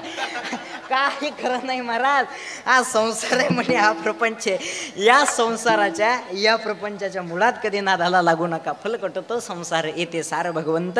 काही खरं नाही महाराज. हा संसार आहे म्हणजे हा प्रपंच आहे. या संसाराच्या या प्रपंचाच्या मुळात कधी नादाला लागू नका. फलकटतो संसार येते सार भगवंत.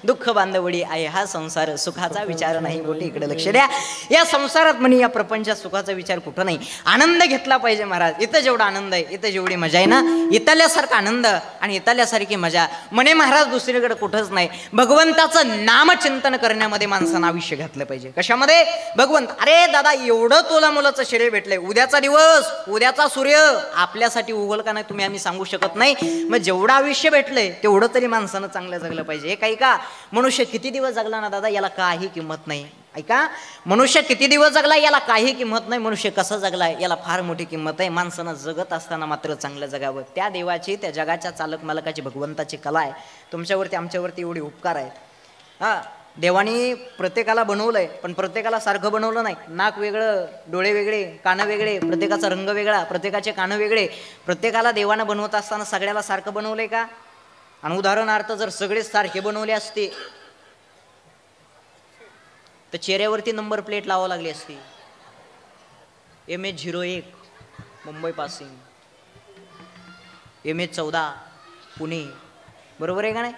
दुःख बांधवडी आहे हा संसार. सुखाचा विचार नाही गोटी. इकडे लक्ष द्या. या संसारात म्हणे या प्रपंचात सुखाचा विचार कुठं नाही. आनंद घेतला पाहिजे महाराज. इथं जेवढा आनंद आहे, इथं जेवढी मजा आहे ना, इथल्यासारखा आनंद आणि इथल्यासारखी मजा म्हणे महाराज दुसरीकडे कुठंच नाही. भगवंताचं नामचिंतन करण्यामध्ये माणसानं आयुष्य घातलं पाहिजे. कशामध्ये? भगवंत. अरे दादा एवढं तोला मुलाचं शरीर भेटलंय. उद्याचा दिवस, उद्याचा सूर्य आपल्यासाठी उगल का नाही तुम्ही आम्ही सांगू शकत नाही. मग जेवढं आयुष्य भेटलंय तेवढं तरी माणसानं चांगलं जगलं पाहिजे. हे काही का मनुष्य किती दिवस जगला ना दादा याला काही किंमत नाही. ऐका, मनुष्य किती दिवस जगला याला काही किंमत नाही. मनुष्य कसं जगलाय याला फार मोठी किंमत आहे. माणसानं जगत असताना मात्र चांगलं जगावं. त्या देवाची, त्या जगाच्या चालक मालकाची, भगवंताची कला आहे. तुमच्यावरती आमच्यावरती एवढे उपकार आहेत. हा, देवानी प्रत्येकाला बनवलंय पण प्रत्येकाला सारखं बनवलं नाही. नाक वेगळं, डोळे वेगळे, कानं वेगळे, प्रत्येकाचा रंग वेगळा, प्रत्येकाचे कानं वेगळे. प्रत्येकाला देवानं बनवत असताना सगळ्याला सारखं बनवलंय का? आणि उदाहरणार्थ जर सगळेच सारखे बनवले असते तर चेहऱ्यावरती नंबर प्लेट लावावं लागली असती. MH01 Mumbai passing, MH14 Pune. बरोबर आहे का नाही?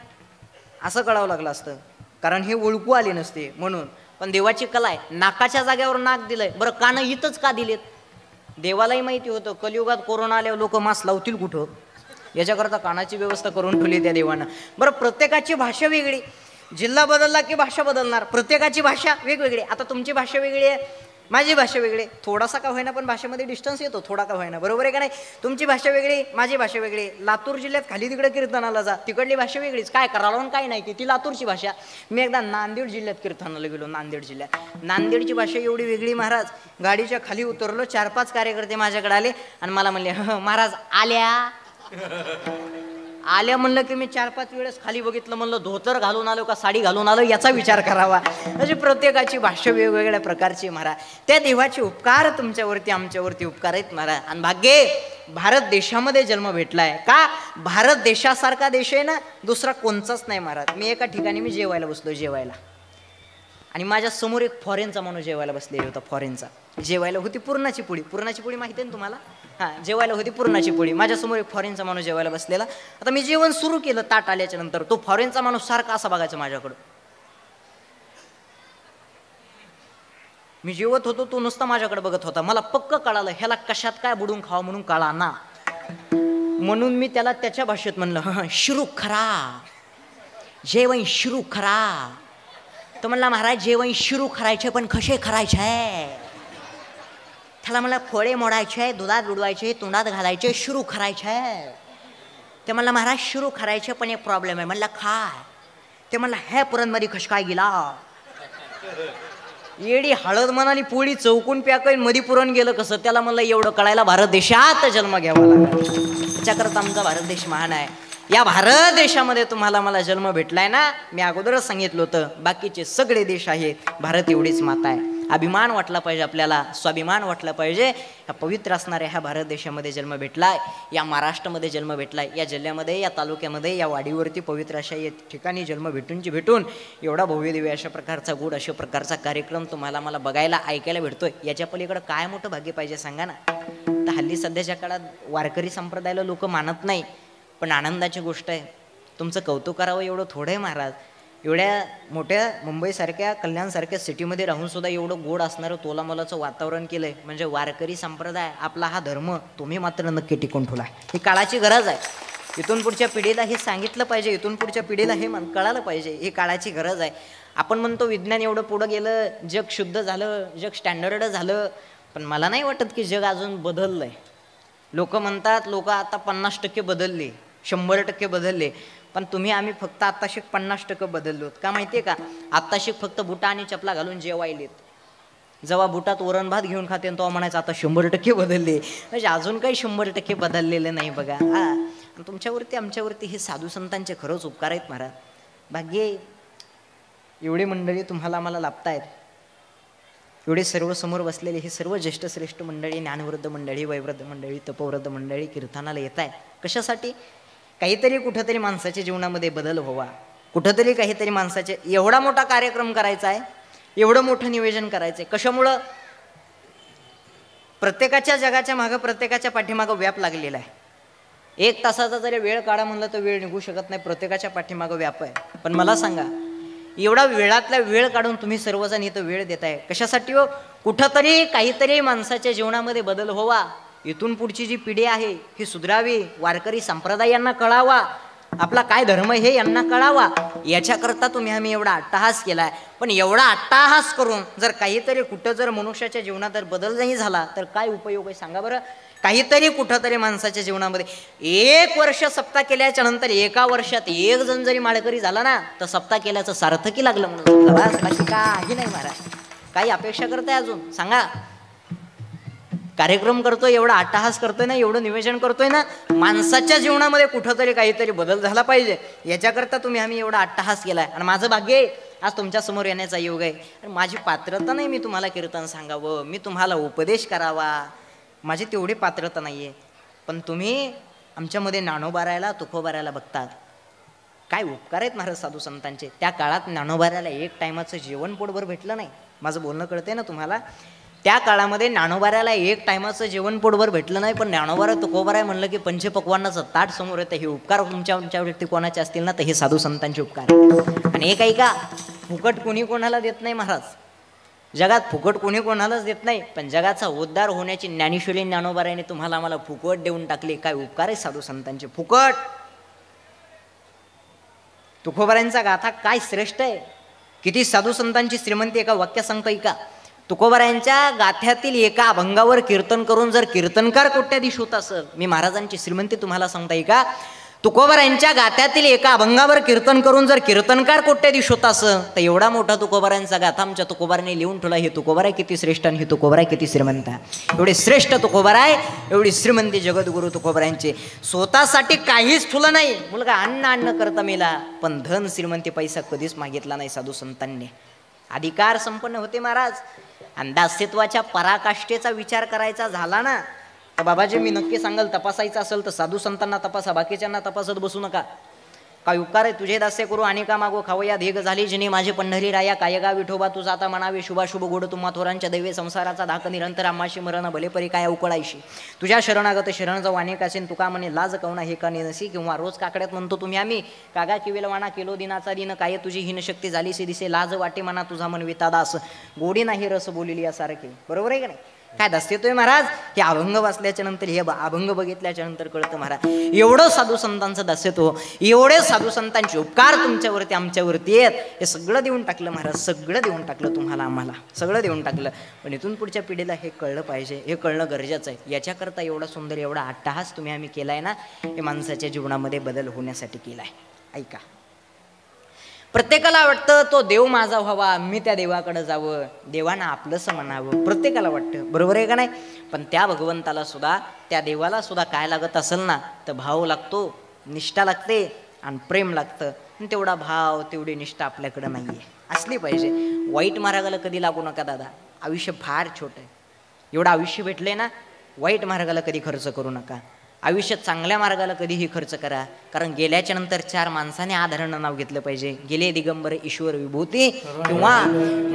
असं कळावं लागलं असतं कारण हे ओळखू आले नसते म्हणून. पण देवाची कला आहे. नाकाच्या जागेवर नाक दिलंय. बरं कानं इथंच का दिलेत? देवालाही माहिती होतं कलियुगात कोरोना आल्यावर लोक मास्क लावतील कुठं, याच्याकरता कानाची व्यवस्था करून ठेवली त्या देवानं. बरं प्रत्येकाची भाषा वेगळी. जिल्हा बदलला की भाषा बदलणार. प्रत्येकाची भाषा वेगवेगळी. आता तुमची भाषा वेगळी आहे, माझी भाषा वेगळी. थोडासा का होईना पण भाषेमध्ये डिस्टन्स येतो, थोडा का होईना. बरोबर आहे का नाही? तुमची भाषा वेगळी, माझी भाषा वेगळी. लातूर जिल्ह्यात खाली तिकडे कीर्तनाला जा, तिकडली भाषा वेगळीच. काय करावं काय नाही की ती लातूरची भाषा. मी एकदा नांदेड जिल्ह्यात कीर्तनाला गेलो. नांदेड जिल्ह्यात नांदेडची भाषा एवढी वेगळी महाराज. गाडीच्या खाली उतरलो, 4-5 कार्यकर्ते माझ्याकडे आले आणि मला म्हणले महाराज आल्या म्हणलं की मी 4-5 वेळेस खाली बघितलं. म्हणलं धोतर घालून आलो का साडी घालून आलो याचा विचार करावा. म्हणजे प्रत्येकाची भाषा वेगवेगळ्या प्रकारची महाराज. त्या देवाचे उपकार तुमच्यावरती आमच्यावरती उपकार आहेत महाराज. आणि भाग्ये भारत देशामध्ये जन्म भेटलाय का? भारत देशासारखा देश आहे ना दुसरा कोणचाच नाही महाराज. मी एका ठिकाणी मी जेवायला बसलो, जेवायला, आणि माझ्या समोर एक फॉरेनचा माणूस जेवायला बसलेला होता. फॉरेनचा जेवायला होती पुरणाची पोळी. पुरणाची पोळी माहिती आहे ना तुम्हाला? हां, जेवायला होती पुरणाची पोळी. माझ्यासमोर एक फॉरेनचा माणूस जेवायला बसलेला. आता मी जेवण सुरू केलं ताट आल्याच्या नंतर. तो फॉरेनचा माणूस सारखा असा बघायचा माझ्याकडं. मी जेवत होतो, तो नुसता माझ्याकडे बघत होता. मला पक्क कळालं ह्याला कशात काय बुडून खावा म्हणून कळा ना. म्हणून मी त्याला त्याच्या भाषेत म्हणलं शिरू खरा, जेवण शिरू खरा. तो म्हणला महाराज जेवण शिरू करायचे पण कसे करायचे? त्याला मला फळे मोडायचे, दुधात बुडवायचे, तोंडात घालायचे, शिरू करायचे. ते म्हणला महाराज शिरू करायचे पण एक प्रॉब्लेम आहे. म्हणला काय? ते म्हणला हे पुरणमध्ये कश काय गेला? येडी हळद म्हणाली पोळी चौकून प्याकन मधी पुरण गेलं कसं? त्याला म्हणलं एवढं कळायला भारत देशात जन्म घ्यावा लागला. त्याच्याकरता आमचा भारत देश महान आहे. या भारत देशामध्ये तुम्हाला मला जन्म भेटलाय ना, मी अगोदरच सांगितलं होतं बाकीचे सगळे देश आहेत, भारत एवढीच माता आहे. अभिमान वाटला पाहिजे आपल्याला, स्वाभिमान वाटला पाहिजे. ह्या पवित्र असणाऱ्या ह्या भारत देशामध्ये जन्म भेटलाय, या महाराष्ट्रामध्ये जन्म भेटलाय, या जिल्ह्यामध्ये, या तालुक्यामध्ये, या वाडीवरती पवित्र अशा या ठिकाणी जन्म भेटून एवढा भव्य दिव्य अशा प्रकारचा गुढ अशा प्रकारचा कार्यक्रम तुम्हाला मला बघायला ऐकायला भेटतोय. याच्या पलीकडे काय मोठं भाग्य पाहिजे सांगा ना. तर हल्ली सध्याच्या काळात वारकरी संप्रदायाला लोक मानत नाही, पण आनंदाची गोष्ट आहे. तुमचं कौतुक करावं एवढं थोडं आहे महाराज. एवढ्या मोठ्या मुंबईसारख्या कल्याणसारख्या सिटीमध्ये राहून सुद्धा एवढं गोड असणारं तोलामोलाचं वातावरण केलंय. म्हणजे वारकरी संप्रदाय आपला हा धर्म तुम्ही मात्र नक्की टिकून ठेवला. ही काळाची गरज आहे. इथून पुढच्या पिढीला हे सांगितलं पाहिजे, इथून पुढच्या पिढीला हे कळालं पाहिजे. ही काळाची गरज आहे. आपण म्हणतो विज्ञान एवढं पुढं गेलं, जग शुद्ध झालं, जग स्टँडर्ड झालं, पण मला नाही वाटत की जग अजून बदललंय. लोक म्हणतात लोक आता 50% बदलले, 100% बदलले, पण तुम्ही आम्ही फक्त आत्ताशिक 50% बदललो. का माहितीये का? आत्ताशिक फक्त बुटा आणि चपला घालून जेवायलेत. जेव्हा बुटात वरण भात घेऊन खाते तेव्हा म्हणायचं आता 100% बदलले. म्हणजे अजून काही 100% बदललेलं नाही बघा. तुमच्यावरती आमच्यावरती हे साधू संतांचे खरंच उपकार आहेत महाराज. भाग्ये एवढी मंडळी तुम्हाला आम्हाला लाभतायत. एवढे सर्व समोर बसलेले हे सर्व ज्येष्ठ श्रेष्ठ मंडळी, ज्ञानवृद्ध मंडळी, वयवृद्ध मंडळी, तपवृद्ध मंडळी कीर्तनाला येत आहे. कशासाठी? काहीतरी कुठंतरी माणसाच्या जीवनामध्ये बदल व्हावा, कुठंतरी काहीतरी माणसाचे. एवढा मोठा कार्यक्रम करायचा आहे, एवढं मोठं नियोजन करायचं आहे. कशामुळं? प्रत्येकाच्या जगाच्या मागं, प्रत्येकाच्या पाठीमागं व्याप लागलेला आहे. 1 तासाचा जरी वेळ काढा म्हणलं तर वेळ निघू शकत नाही. प्रत्येकाच्या पाठीमागं व्याप आहे. पण मला सांगा, एवढा वेळातला वेळ काढून तुम्ही सर्वजण इथं वेळ देताय कशासाठी हो? कुठंतरी काहीतरी माणसाच्या जीवनामध्ये बदल व्हावा, इथून पुढची जी पिढी आहे ही सुधारावी, वारकरी संप्रदाय यांना कळावा, आपला काय धर्म हे यांना कळावा, याच्याकरता आम्ही एवढा अट्टहास केलाय. पण एवढा अट्टहास करून जर काहीतरी कुठं जर मनुष्याच्या जीवनात जर बदल नाही झाला तर काय उपयोग आहे सांगा बरं? काहीतरी कुठंतरी माणसाच्या जीवनामध्ये 1 वर्ष सप्ताह केल्याच्या नंतर 1 वर्षात 1 जण जरी माळकरी झाला ना तर सप्ताह केल्याचं सार्थकी लागलं म्हणून बाकी काही नाही महाराज. काही अपेक्षा करताय अजून सांगा? कार्यक्रम करतोय, एवढा अट्टहास करतोय ना, एवढं नियोजन करतोय ना, माणसाच्या जीवनामध्ये कुठंतरी काहीतरी बदल झाला पाहिजे याच्याकरता आम्ही एवढा अट्टहास केलाय. आणि माझं भाग्य आहे आज तुमच्या समोर येण्याचा योग आहे. आणि माझी पात्रता नाही मी तुम्हाला कीर्तन सांगावं, मी तुम्हाला उपदेश करावा, माझी तेवढी पात्रता नाही आहे. पण तुम्ही आमच्यामध्ये ज्ञानोबारायला तुकोबारायला बघतात. काय उपकार आहेत महाराज साधू संतांचे. त्या काळात ज्ञानोबारायला 1 टायमाचं जेवण पोटभर भेटलं नाही. माझं बोलणं कळतंय ना तुम्हाला? त्या काळामध्ये ज्ञानोबारायला 1 टायमाचं जेवण पोटभर भेटलं नाही. पण ज्ञानोबारा तुकोबाराय म्हणलं की पंचपक्वान्नाचं ताट समोर येतं. हे उपकार तुमच्यावरती कोणाचे असतील ना तर हे साधू संतांचे उपकार. आणि हे काही का फुकट कोणी कोणाला देत नाही महाराज. जगात फुकट कोणी कोणालाच देत नाही. पण जगाचा उद्धार होण्याची ज्ञानेश्वरी ज्ञानोबारायने तुम्हाला आम्हाला फुकट देऊन टाकले. काय उपकार आहे साधू संतांचे. फुकट. तुकोबारायांचा गाथा काय श्रेष्ठ आहे. किती साधू संतांची श्रीमंती एका वाक्यात सांगतो ऐका. तुकोबारायांच्या गाथ्यातील एका अभंगावर कीर्तन करून जर कीर्तनकार कोट्याधीश होत असेल, मी महाराजांची श्रीमंती तुम्हाला सांगता ऐका. तुकोबारायांच्या गाथ्यातील एका अभंगावर कीर्तन करून जर कीर्तनकार कोट्याधीश होत असेल तर एवढा मोठा तुकोबारायांचा गाथा आमच्या तुकोबाराने लिहून ठेवला. हे तुकोबाराय किती श्रेष्ठ आणि हे तुकोबाराय किती श्रीमंत. एवढे श्रेष्ठ तुकोबाराय, एवढी श्रीमंती जगद्गुरु तुकोबारायांचे. स्वतःसाठी काहीच ठुलं नाही. मुलगा अन्न करता मेला, पण धन श्रीमंती पैसा कधीच मागितला नाही साधू संतांनी. अधिकार संपन्न होते महाराज. आणि दास्यत्वाच्या पराकाष्ठेचा विचार करायचा झाला ना तर बाबाजी मी नक्की सांगाल, तपासायचं असेल तर साधू संतांना तपासा, बाकीच्यांना तपासत बसू नका. काय उपकार आहे तुझे दास्य करू आणि का मागो खावया धेग झाली जिने माझे पंढरी राया कायगा विठोबा तुझा आता म्हणावे शुभाशुभ गोड तुम्हा थोरांच्या दैवे संसाराचा धाक निरंतर आम्हाशी मरण भले परी काय उकळायशी तुझ्या शरणागत शरण जाऊ अनेक असेन तुका म्हणे लाज कवना हे का नसी. किंवा रोज काकड्यात म्हणतो आम्ही कागा किवेल वाणा केलो दिनाचा दिन काय तुझी हीनशक्ती झालीशी दिसे लाज वाटे म्हणा तुझा मन वितादास गोडी नाही रस बोलिली यासारखे. बरोबर आहे का नाही? काय दसतोय महाराज. हे अभंग वाचल्याच्या नंतर हे अभंग बघितल्याच्या नंतर कळतं महाराज एवढं साधू संतांचं दस्यत्व, एवढे साधू संतांचे उपकार तुमच्यावरती आमच्यावरती आहेत. हे सगळं देऊन टाकलं महाराज, सगळं देऊन टाकलं तुम्हाला आम्हाला, सगळं देऊन टाकलं. पण इथून पुढच्या पिढीला हे कळलं पाहिजे, हे कळणं गरजेचं आहे. याच्याकरता एवढा सुंदर एवढा अट्टहास आम्ही केलाय ना, हे माणसाच्या जीवनामध्ये बदल होण्यासाठी केलाय. ऐका, प्रत्येकाला वाटतं तो देव माझा व्हावा, मी त्या देवाकडे जावं, देवानं आपलंसं म्हणावं, प्रत्येकाला वाटतं. बरोबर आहे का नाही? पण त्या भगवंताला सुद्धा, त्या देवाला सुद्धा काय लागत असेल ना तर भाव लागतो, निष्ठा लागते आणि प्रेम लागतं. तेवढा भाव तेवढी निष्ठा आपल्याकडे नाही आहे, असली पाहिजे. वाईट मार्गाला कधी लागू नका दादा, आयुष्य फार छोटं आहे. एवढं आयुष्य भेटले ना, वाईट मार्गाला कधी खर्च करू नका. आयुष्यात चांगल्या मार्गाला कधीही खर्च करा. कारण गेल्याच्या नंतर 4 माणसाने आधारानं नाव घेतलं पाहिजे. गेले दिगंबर ईश्वर विभूती किंवा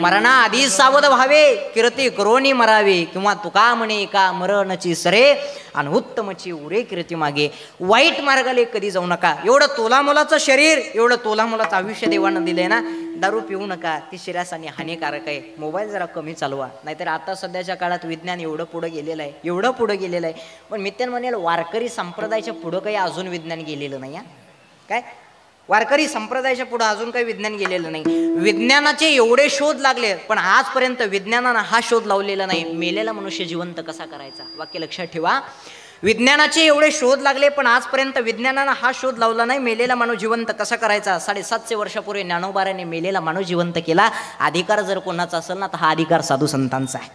मरणा आधी सावध व्हावे कीर्ती करोनी मरावे किंवा तुका म्हणे का मरणची सरे आणि उत्तमची उरे कीर्ती मागे. वाईट मार्गाला कधी जाऊ नका. एवढं तोलामोलाचं शरीर, एवढं तोलामोलाचं आयुष्य देवानं दिलंय ना, दारू पिऊ नका, ती शरीरासाठी हानिकारक आहे. मोबाईल जरा कमी चालवा, नाहीतर आता सध्याच्या काळात विज्ञान एवढं पुढं गेलेलं आहे, एवढं पुढं गेलेलं आहे. पण मित्र म्हणेल वारकरी संप्रदायाच्या पुढं काही अजून विज्ञान गेलेलं नाही. काय वारकरी संप्रदायाच्या पुढं अजून काही विज्ञान गेलेलं नाही. विज्ञानाचे एवढे शोध लागले पण आजपर्यंत विज्ञानानं हा शोध लावलेला नाही, मेलेला मनुष्य जिवंत कसा करायचा. वाक्य लक्षात ठेवा. विज्ञानाचे एवढे शोध लागले, पण आजपर्यंत विज्ञानानं हा शोध लावला नाही मेलेला माणूस जिवंत कसा करायचा. 750 वर्षापूर्वी ज्ञानोबाराने मेलेला माणूस जिवंत केला. अधिकार जर कोणाचा असेल ना तर हा अधिकार साधू संतांचा आहे.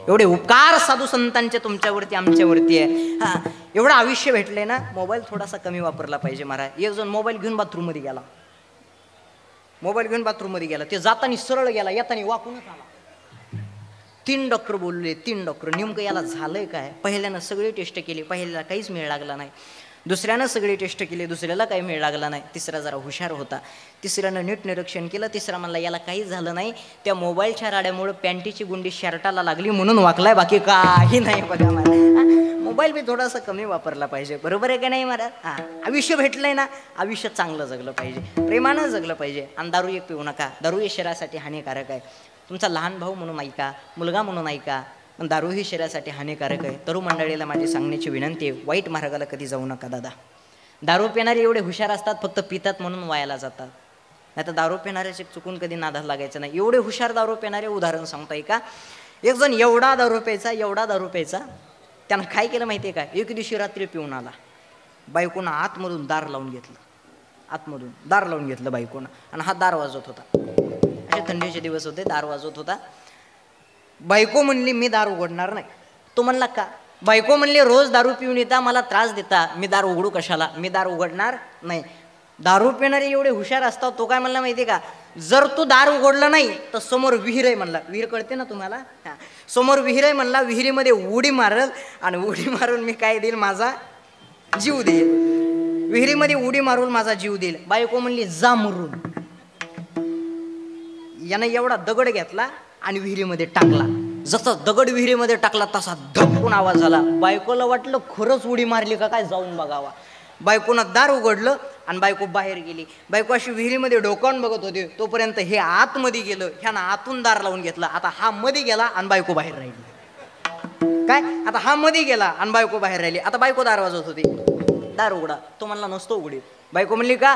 एवढे उपकार साधू संतांचे तुमच्यावरती आमच्यावरती आहे. हां, एवढं आयुष्य भेटले ना. मोबाईल थोडासा कमी वापरला पाहिजे महाराज. एक जण मोबाईल घेऊन बाथरूममध्ये गेला, मोबाईल घेऊन बाथरूममध्ये गेला, ते जाताना सरळ गेला, येताना वाकूनच आला. 3 डॉक्टर बोलले, 3 डॉक्टर. नेमकं याला झालंय काय. पहिल्यानं सगळी टेस्ट केली, पहिल्याला काहीच मेळ लागला नाही. दुसऱ्यानं सगळी टेस्ट केली, दुसऱ्याला काही मेळ लागला नाही. तिसरा जरा हुशार होता, तिसऱ्यानं नीट निरीक्षण केलं. तिसरा म्हणला याला काहीच झालं नाही, त्या मोबाईलच्या राड्यामुळे पॅन्टीची गुंडी शर्टाला लागली म्हणून वाकलाय, बाकी काही नाही. बघा महाराज, मोबाईल बी थोडासा कमी वापरला पाहिजे. बरोबर आहे का नाही महाराज. हां, आयुष्य भेटलंय ना, आयुष्य चांगलं जगलं पाहिजे, प्रेमानं जगलं पाहिजे. आणि दारू एक पिऊ नका. दारू हे शरीरासाठी हानिकारक आहे. तुमचा लहान भाऊ म्हणून ऐका, मुलगा म्हणून ऐका, पण दारू ही शरीरासाठी हानिकारक आहे. तरुण मंडळीला माझी सांगण्याची विनंती आहे, वाईट मार्गाला कधी जाऊ नका दादा. दारू पिणारे एवढे हुशार असतात, फक्त पितात म्हणून वायाला जातात. नाही तर दारू पिणाऱ्याचे चुकून कधी नादाला लागायचं नाही. एवढे हुशार दारू पिणारे उदाहरण सांगताय का. एक जण एवढा दारू प्यायचा, एवढा दारू प्यायचा, त्यानं काय केलं माहिती आहे का. एक दिवशी रात्री पिऊन आला, बायकोनं आतमधून दार लावून घेतलं, आतमधून दार लावून घेतलं बायकोनं, आणि हा दार वाजवत होता. असे थंडीचे दिवस होते, दार वाजवत होता. बायको म्हणली मी दार उघडणार नाही. तो म्हणला का. बायको म्हणली रोज दारू पिऊन येता, मला त्रास देता, मी दार उघडू कशाला, मी दार उघडणार नाही. दारू पिणारे एवढे हुशार असतात. तो काय म्हणला माहिती आहे का, जर तू दार उघडलं नाही तर समोर विहीर आहे म्हणला. विहीर कळते ना तुम्हाला. हां, समोर विहीर आहे म्हणला, विहिरीमध्ये उडी मारल आणि उडी मारून मी काय देईल, माझा जीव देईल. विहिरीमध्ये उडी मारून माझा जीव देईल. बायको म्हणली जा मरून. यानं एवढा दगड घेतला आणि विहिरीमध्ये टाकला. जसा दगड विहिरीमध्ये टाकला तसा धपकून आवाज झाला. बायकोला वाटलं खरंच उडी मारली का काय, जाऊन बघावा. बायकोनं दार उघडलं आणि बायको बाहेर गेली. बायको अशी विहिरीमध्ये डोकावून बघत होती, तोपर्यंत हे आतमध्ये गेलं. ह्यानं आतून दार लावून घेतलं. आता हा मध्ये गेला आणि बायको बाहेर राहिली. काय, आता हा मध्ये गेला आणि बायको बाहेर राहिली. आता बायको दार वाजवत होती, दार उघडा. तो म्हणला नसतो उघडी. बायको म्हणली का.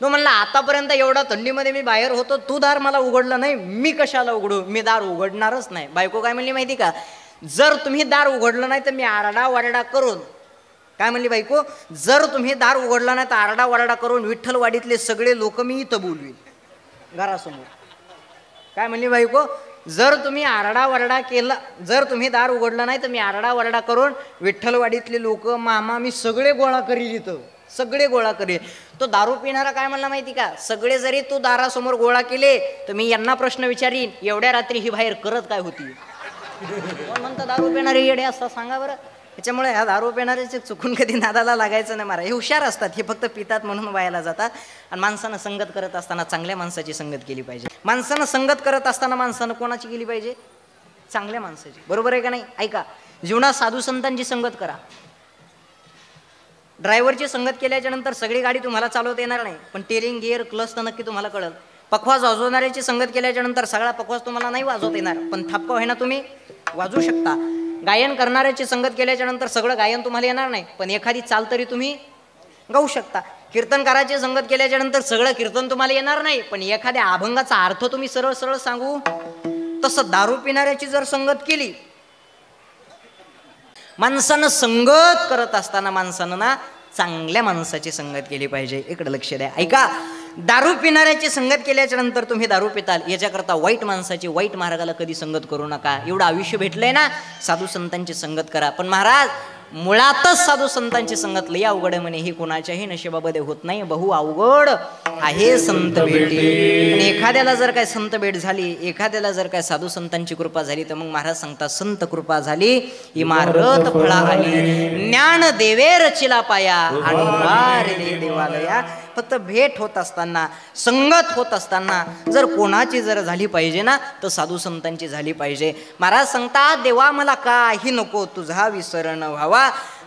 तो म्हणला आतापर्यंत एवढा थंडीमध्ये मी बाहेर होतो, तू दार मला उघडलं नाही, मी कशाला उघडू, मी दार उघडणारच नाही. बायको काय म्हणली माहिती का, जर तुम्ही दार उघडलं नाही तर मी आरडा वरडा करून. काय म्हणली बायको, जर तुम्ही दार उघडलं नाही तर आरडा वरडा करून विठ्ठलवाडीतले सगळे लोक मी इथं बोलवीन घरासमोर. काय म्हणली बायको, जर तुम्ही आरडा वरडा केला, जर तुम्ही दार उघडलं नाही तर मी आरडा वरडा करून विठ्ठलवाडीतले लोक मामा मी सगळे गोळा करील, इथं सगळे गोळा करेल. तो दारू पिणारा काय म्हणला माहिती का, सगळे जरी तू दारासमोर गोळा केले तर मी यांना प्रश्न विचारीन, एवढ्या रात्री ही बाहेर करत काय होती. म्हणता दारू पिणारे येडे असतात सांगा बरं. त्याच्यामुळे ह्या दारू पिणाऱ्याचे चुकून कधी नादाला लागायचं नाही मारा. हे हुशार असतात, हे फक्त पितात म्हणून वायाला जातात. आणि माणसानं संगत करत असताना चांगल्या माणसाची संगत केली पाहिजे. माणसानं संगत करत असताना माणसानं कोणाची केली पाहिजे, चांगल्या माणसाची. बरोबर आहे का नाही. ऐका, जीवनात साधू संतांची संगत करा. ड्रायव्हरची संगत केल्याच्या नंतर सगळी गाडी तुम्हाला चालवता येणार नाही, पण टेरिंग गिअर क्लच तर नक्की तुम्हाला कळेल. पखवाज वाजवणाऱ्याची संगत केल्याच्या नंतर सगळा पखवाज तुम्हाला नाही वाजवता येणार, पण थापका होईना तुम्ही वाजवू शकता. गायन करणाऱ्याची संगत केल्याच्या नंतर सगळं गायन तुम्हाला येणार नाही, पण एखादी चाल तरी तुम्ही गाऊ शकता. कीर्तनकाराची संगत केल्याच्या नंतर सगळं कीर्तन तुम्हाला येणार नाही, पण एखाद्या अभंगाचा अर्थ तुम्ही सरळ सरळ सांगू. तसं दारू पिणाऱ्याची जर संगत केली, माणसानं संगत करत असताना माणसानं ना चांगल्या माणसाची संगत केली पाहिजे. इकडे लक्ष द्या. ऐका, दारू पिणाऱ्याची संगत केल्याच्या नंतर तुम्ही दारू पिताल, याच्याकरता वाईट माणसाची वाईट मार्गाला कधी संगत करू नका. एवढं आयुष्य भेटलंय ना, साधू संतांची संगत करा. पण महाराज, मुळातच साधू संतांची संगत लई अवघड आहे म्हणे. ही कोणाच्याही नशिबामध्ये होत नाही, बहु अवघड आहे संत भेटी. आणि एखाद्याला जर काय संत भेट झाली, एखाद्याला जर काय साधू संतांची कृपा झाली, तर मग महाराज सांगतात संत कृपा झाली इमारत फळा आली, ज्ञान देवे रचिला पाया आणि देवालया. फक्त भेट होत असताना, संगत होत असताना जर कोणाची जर झाली पाहिजे ना, तर साधू संतांची झाली पाहिजे. महाराज सांगतात देवा मला काही नको, तुझा विसर न व्हावा.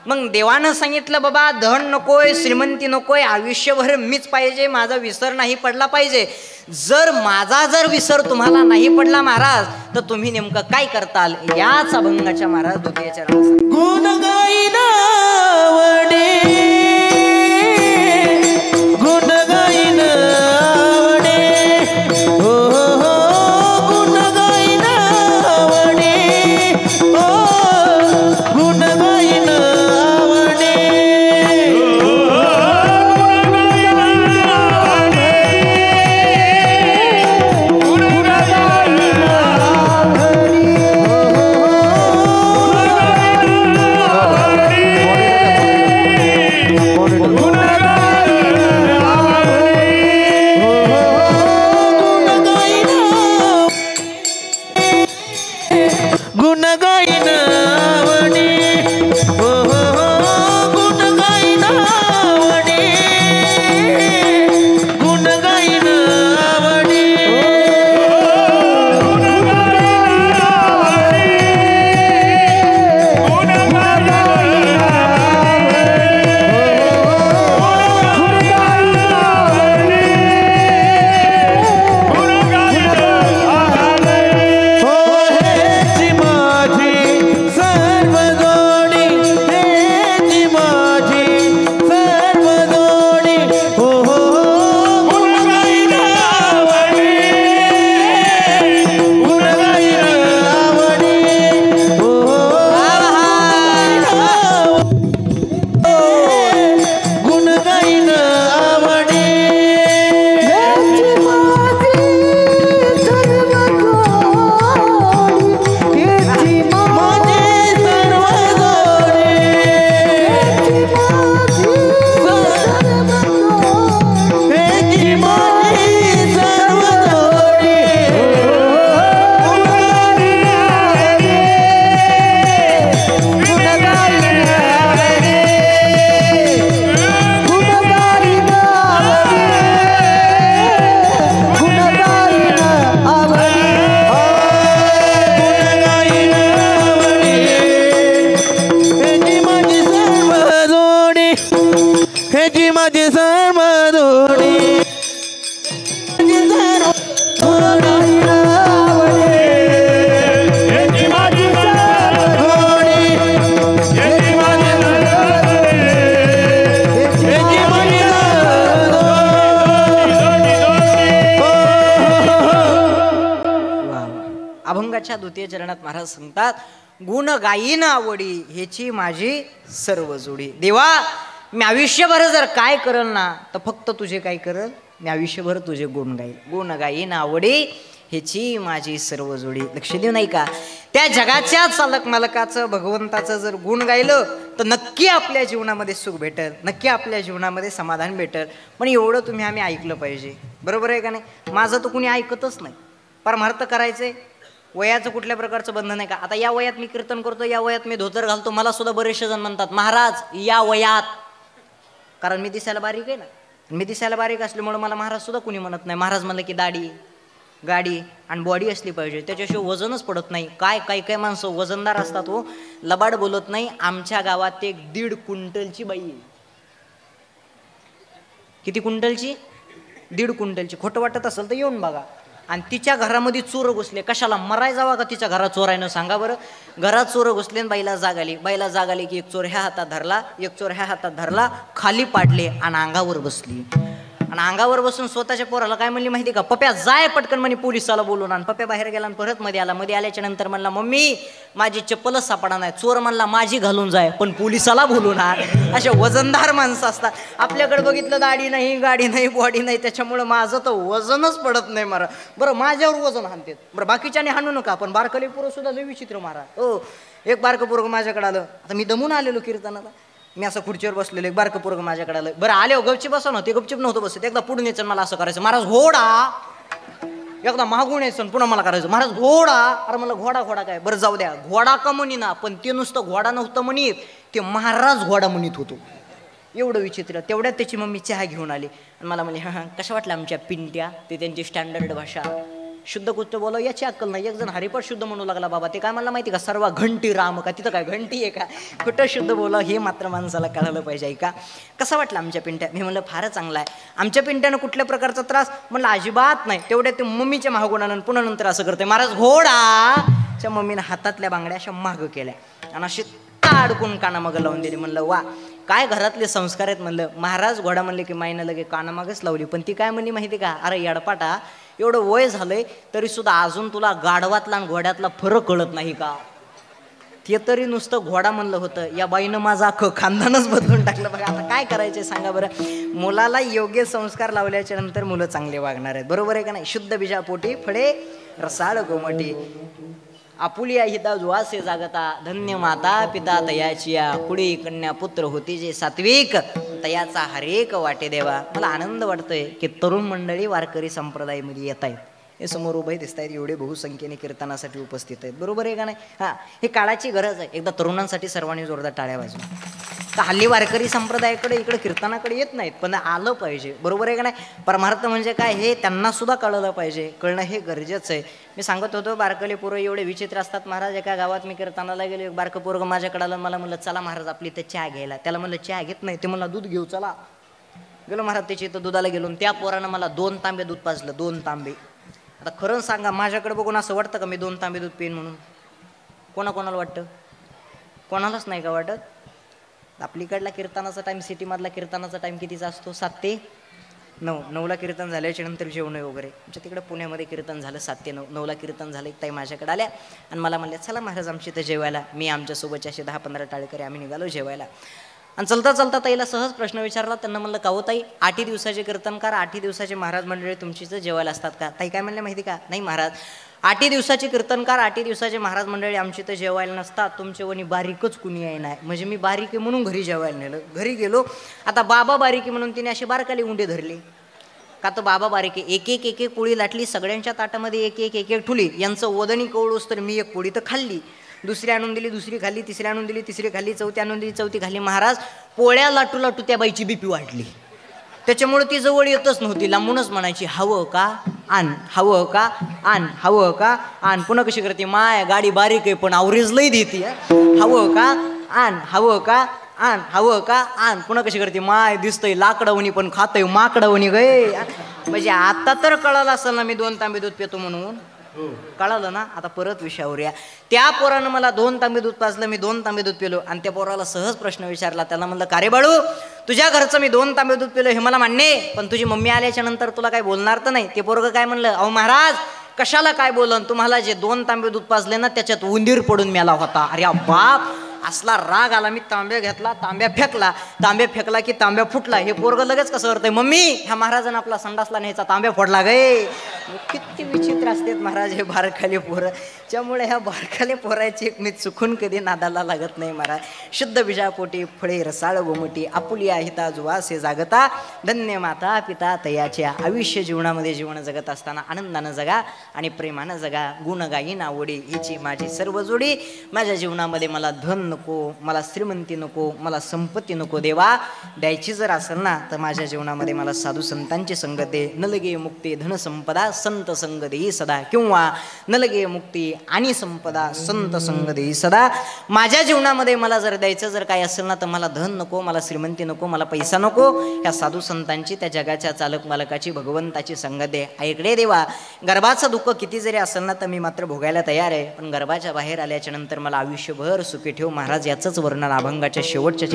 मग देवानं सांगितलं बाबा धन नकोय, श्रीमंती नकोय, आयुष्यभर मीच पाहिजे, माझा विसर नाही पडला पाहिजे. जर माझा जर विसर तुम्हाला नाही पडला महाराज, तर तुम्ही नेमकं काय करताल, याच अभंगाच्या महाराज द्वितीयच्या गुण गाईना आवडे, गुण गाईना आवडे, हो हो गुण गाईना आवडे, हो गुण गाईना आवडे. पांडुरंगाच्या द्वितीय चरणात महाराज सांगतात, गुण गायीन आवडी ह्याची माझी सर्व जोडी. देवा मी आयुष्यभर जर काय करल ना तर फक्त तुझे काय करल, मी आयुष्यभर तुझे गुण गाईल. गुण गायीन आवडी ह्याची माझी सर्व जोडी. लक्ष देऊ नाही का, त्या जगाच्या चालक मालकाचं भगवंताचं जर गुण गायलं तर नक्की आपल्या जीवनामध्ये सुख भेटेल, नक्की आपल्या जीवनामध्ये समाधान भेटेल. पण एवढं तुम्ही आम्ही ऐकलं पाहिजे, बरोबर आहे का नाही. माझं तर कुणी ऐकतच नाही. परमार्थ करायचे, वयाचं कुठल्या प्रकारचं बंधन आहे का. आता या वयात मी कीर्तन करतो, या वयात मी धोतर घालतो, मला सुद्धा बरेचसे जण म्हणतात महाराज या वयात, कारण मी दिसायला बारीक आहे ना. मी दिसायला बारीक असल्यामुळे मला महाराज सुद्धा कुणी म्हणत नाही. महाराज म्हणलं की दाढी गाडी आणि बॉडी असली पाहिजे, त्याच्याशिवाय वजनच पडत नाही. काय काय काय माणसं वजनदार असतात हो, लबाड बोलत नाही. आमच्या गावात एक 1.5 क्विंटलची बाई आहे. किती क्विंटलची? 1.5 क्विंटलची. खोटं वाटत असेल तर येऊन बघा. आणि तिच्या घरामध्ये चोर घुसले. कशाला मराय जावा का तिच्या घरात चोरायनं, सांगा बरं. घरात चोर घुसले आणि बाईला जाग आली. बाईला जाग आली की एक चोर ह्या हातात धरला, एक चोर ह्या हातात धरला, खाली पाडले आणि अंगावर बसली. आणि अंगावर बसून स्वतःच्या पोराला काय म्हणली माहिती का, पप्प्या जाय पटकन म्हणे पोलिसाला बोलून. आणि पप्प्या बाहेर गेला आणि परत मध्ये आला. मध्ये आल्याच्या नंतर म्हणला मम्मी माझी चप्पलच सापडा नाही. चोर म्हणला माझी घालून जाय पण पोलिसाला बोलून आण. अशा वजनदार माणसं असतात. आपल्याकडे बघितलं दाढी नाही, गाडी नाही, बॉडी नाही, त्याच्यामुळं माझं तर वजनच पडत नाही मारा. बरं माझ्यावर वजन हाणते, बरं बाकीच्याने हाणू नका, पण बारकली पोरं सुद्धा लई विचित्र मारा. हो, एक बारकं पोरगं माझ्याकडे आलं. आता मी दमून आलेलो कीर्तनाला, मी असं खुर्चीवर बसलेलो, एक बारकं पोरगं माझ्याकडे आलं. बरं आले हो गपचीप बसा ना, ते गपचीप नव्हतं बसत. एकदा पुढून यायचं मला असं करायचं, महाराज घोडा. एकदा मागून यायचं पुन्हा मला करायचं, महाराज घोडा. अरे मला घोडा घोडा काय, बरं जाऊ द्या, घोडा का म्हणी ना, पण ते नुसतं घोडा नव्हतं म्हणीत, ते महाराज घोडा म्हणत होतो. एवढं विचित्र. तेवढ्यात त्याची मम्मी चहा घेऊन आली आणि मला म्हणली हां कशा वाटल्या आमच्या पिंट्या. ते त्यांची स्टँडर्ड भाषा, शुद्ध कुठं बोलावं याची अक्कल नाही. एक जण हरिपाठ शुद्ध म्हणू लागला बाबा. ते काय म्हणला माहिती का, सर्व घंटी राम का, तिथं काय घंटी आहे का, कुठं शुद्ध बोलावं हे मात्र माणसाला कळालं पाहिजे. का कसा वाटला आमच्या पिंट्या. मी म्हणलं फारच चांगला आहे. आमच्या पिंट्यानं कुठल्या प्रकारचा त्रास, म्हणलं अजिबात नाही. तेवढ्या ते मम्मीच्या मागून पुन्हा नंतर असं करते, महाराज घोडाच्या मम्मीनं हातातल्या बांगड्या अशा मागं केल्या आणि अशी अडकून कानामागं लावून दिली. म्हणलं वा काय घरातले संस्कार आहेत. म्हणलं महाराज घोडा म्हणले की माईनं लगे कानामागच लावली. पण ती काय म्हणली माहिती का, अरे येडपाटा एवढं वय झालंय तरी सुद्धा अजून तुला गाढवातला आणि घोड्यातला फरक कळत नाही का. ते तरी नुसतं घोडा म्हणलं होतं, या बाईनं माझं अख्खं खानदानच बदलून टाकलं. बघा आता काय करायचे सांगा बरं. मुलाला योग्य संस्कार लावल्याच्या नंतर मुलं चांगले वागणार आहेत, बरोबर आहे का नाही. शुद्ध बीजापोटी फळे रसाळ गोमटी, आपुलिया हिता जुवासे जागता, धन्य माता पिता तयाचिया, पुढे कन्या पुत्र होती जे सात्विक, तयाचा हरेक वाटे देवा. मला आनंद वाटतोय की तरुण मंडळी वारकरी संप्रदायामध्ये येत आहेत. हे समोर उभे दिसत आहेत, एवढे बहुसंख्येने कीर्तनासाठी उपस्थित आहेत, बरोबर आहे का नाही. हां हे काळाची गरज आहे. एकदा तरुणांसाठी सर्वांनी जोरदार टाळ्या वाजवा. तर हल्ली वारकरी संप्रदायाकडे इकडे कीर्तनाकडे येत नाहीत, पण आलं पाहिजे, बरोबर आहे का नाही. परमार्थ म्हणजे काय हे त्यांना सुद्धा कळलं पाहिजे, कळणं हे गरजेचं आहे. मी सांगत होतो बारकले पोरं एवढे विचित्र असतात महाराज. एका गावात मी कीर्तनाला गेलो, एक बारकं पोरगं माझ्याकडे आलं, मला म्हणलं चला महाराज आपली इथं चहा घ्यायला. त्याला म्हणलं चहा घेत नाही, ते मला दूध घेऊ चला. गेलो महाराज त्याची इथं दुधाला गेलो, त्या पोरानं मला 2 तांबे दूध पाजलं, 2 तांबे. आता खरं सांगा माझ्याकडे बघून असं वाटतं का मी 2 तांबे दूध पेन म्हणून. कोणाकोणाला वाटतं, कोणालाच नाही का वाटत. आपलीकडला कीर्तनाचा टाईम, सिटीमधला कीर्तनाचा टाईम कितीचा असतो, 7 ते 9. 9ला कीर्तन झाल्याच्या नंतर जेवण वगैरे. आमच्या तिकडे पुण्यामध्ये कीर्तन झालं 7 ते 9. 9ला कीर्तन झालं. एक ताई माझ्याकडे आल्या आणि मला म्हणल्या चला महाराज आमच्या इथं जेवायला. मी आमच्यासोबतचे असे 10-15 टाळकरी आम्ही निघालो जेवायला. आणि चलता चलता ताईला सहज प्रश्न विचारला. त्यांना म्हणलं का हो ताई 8 दिवसाचे कीर्तनकार, 8 दिवसाचे महाराज मंडळी तुमची इथं जेवायला असतात का. ताई काय म्हणले माहिती का, नाही महाराज 8 दिवसाचे कीर्तनकार, 8 दिवसाचे महाराज मंडळी आमची इथं जेवायला नसतात, तुमच्या वणी बारीकच कुणी आहे नाही. म्हणजे मी बारीक आहे म्हणून घरी जेवायला नेलं. घरी गेलो, आता बाबा बारीकी म्हणून तिने अशी बारकाली उंडे धरली का. तर बाबा बारीक आहे, एक एक एक एक पोळी लाटली, सगळ्यांच्या ताटामध्ये एक एक एक एक ठुली. यांचं वदनी कवळूस तर मी एक पोळी तर खाल्ली, दुसरी आणून दिली, दुसरी खाल्ली, तिसरी आणून दिली, तिसरी खाल्ली, चौथी आणून दिली, चौथी खाल्ली. महाराज पोळ्या लाटू लाटू त्या बाईची बीपी वाढली. त्याच्यामुळे ती जवळ येतच नव्हती, लांबूनच म्हणायची हवं का आण, हवं का आण, हवं का आण. पुन्हा कशी करते, माय गाडी बारीक आहे पण आवरेज लई देते, हवं का आण, हवं का आण, हवं का आण. पुन्हा कशी करते, माय दिसतंय लाकडावणी पण खातंय माकडावणी गय. म्हणजे आता तर कळालं असेल ना मी 2 तांबे दूध पितो म्हणून, कळालं ना. आता परत विषयावर या. त्या पोरानं मला 2 तांबे दूध पाजलं, मी 2 तांबे दूध पिलो. आणि त्या पोराला सहज प्रश्न विचारला. त्याला म्हणलं का रे बाळू तुझ्या घरचं मी 2 तांबे दूध पिलो हे मला मान्य, पण तुझी मम्मी आल्याच्या नंतर तुला काय बोलणार तर नाही. ते पोरगं काय म्हणलं, अहो महाराज कशाला काय बोलन, तुम्हाला जे 2 तांबे दूध पाजले ना त्याच्यात उंदीर पडून मेला होता. अरे बाप, असला राग आला. मी तांब्या घेतला, तांब्या फेकला की तांब्या फुटला. हे पोरग लगेच कसं करतंय, मम्मी ह्या महाराजांना आपला संडासला न्यायचा, तांब्या फोडला गे. किती विचित्र असतात महाराज हे बारखाले पोरं. त्यामुळे ह्या बारखाले पोरायची मी चुकून कधी नादाला लागत नाही महाराज. शुद्ध बीजापोटी फळे रसाळ गोमटी, आपुलिया हिता जुवासे जागता, धन्य माता पिता तयाच्या. आयुष्य जीवनामध्ये जीवन जगत असताना आनंदानं जगा आणि प्रेमानं जगा. गुणगायी नावडी हिची माझी सर्व जोडी. माझ्या जीवनामध्ये मला धन नको, मला श्रीमंती नको, मला संपत्ती नको देवा. द्यायची जर असेल ना तर माझ्या जीवनामध्ये मला साधू संतांची संगत दे. नलगे मुक्ती धनसंपदा संत संग देई सदा, किंवा नलगे मुक्ती आणि संपदा संत संग देई सदा. माझ्या जीवनामध्ये मला जर द्यायचं जर काय असेल ना तर मला धन नको, मला श्रीमंती नको, मला पैसा नको. ह्या साधू संतांची, त्या जगाच्या चालक मालकाची, भगवंताची संगत दे. ऐकडे देवा, गर्भाचं दुःख किती जरी असेल ना तर मी मात्र भोगायला तयार आहे, पण गर्भाच्या बाहेर आल्याच्या नंतर मला आयुष्यभर सुखी ठेव महाराज. याचंच वर्णन अभंगाच्या शेवटच्या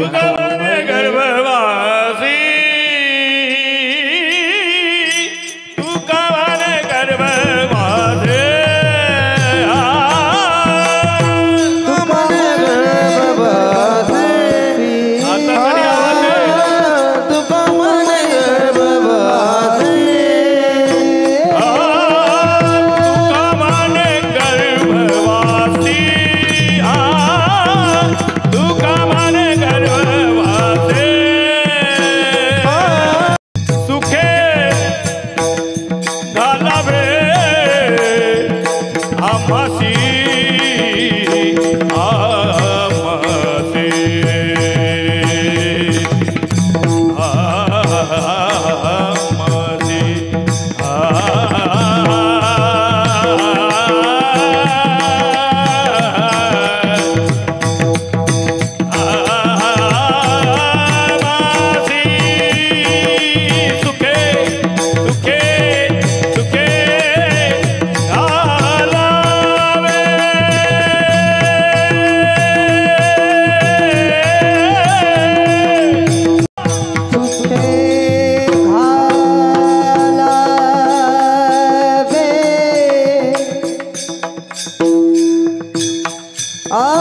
आ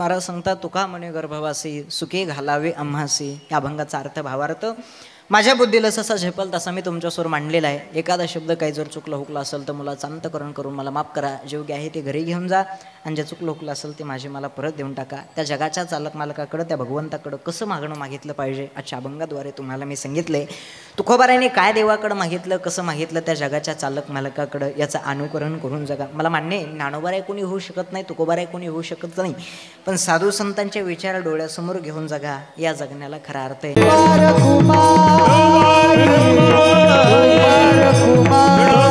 महाराज सांगतात तुका म्हणे गर्भवासी सुखे घालावे आम्हासी. या अभंगाचा अर्थ भावार्थ माझ्या बुद्धीला जसा झेपल तसा मी तुमच्यासमोर मांडलेला आहे. एखादा शब्द काही जर चुकलं हुकलं असेल तर मुलाचं अंतकरण करून मला माफ करा. जेवढे आहे ते घरी घेऊन जा आणि जे चुकलं हुकलं असेल ते माझे मला परत देऊन टाका. त्या जगाच्या चालक मालकाकडं त्या भगवंताकडं कसं मागणं मागितलं पाहिजे आजच्या अभंगाद्वारे तुम्हाला मी सांगितले. तुकोबारायने काय देवाकडं मागितलं कसं मागितलं त्या जगाच्या चालक मालकाकडं याचं अनुकरण करून जगा. मला मान्य आहे ज्ञानोबाराय कोणी होऊ शकत नाही, तुकोबाराय कोणी होऊ शकत नाही, पण साधू संतांचे विचार डोळ्यासमोर घेऊन जगा. या जगण्याला खरा अर्थ आहे. कुमार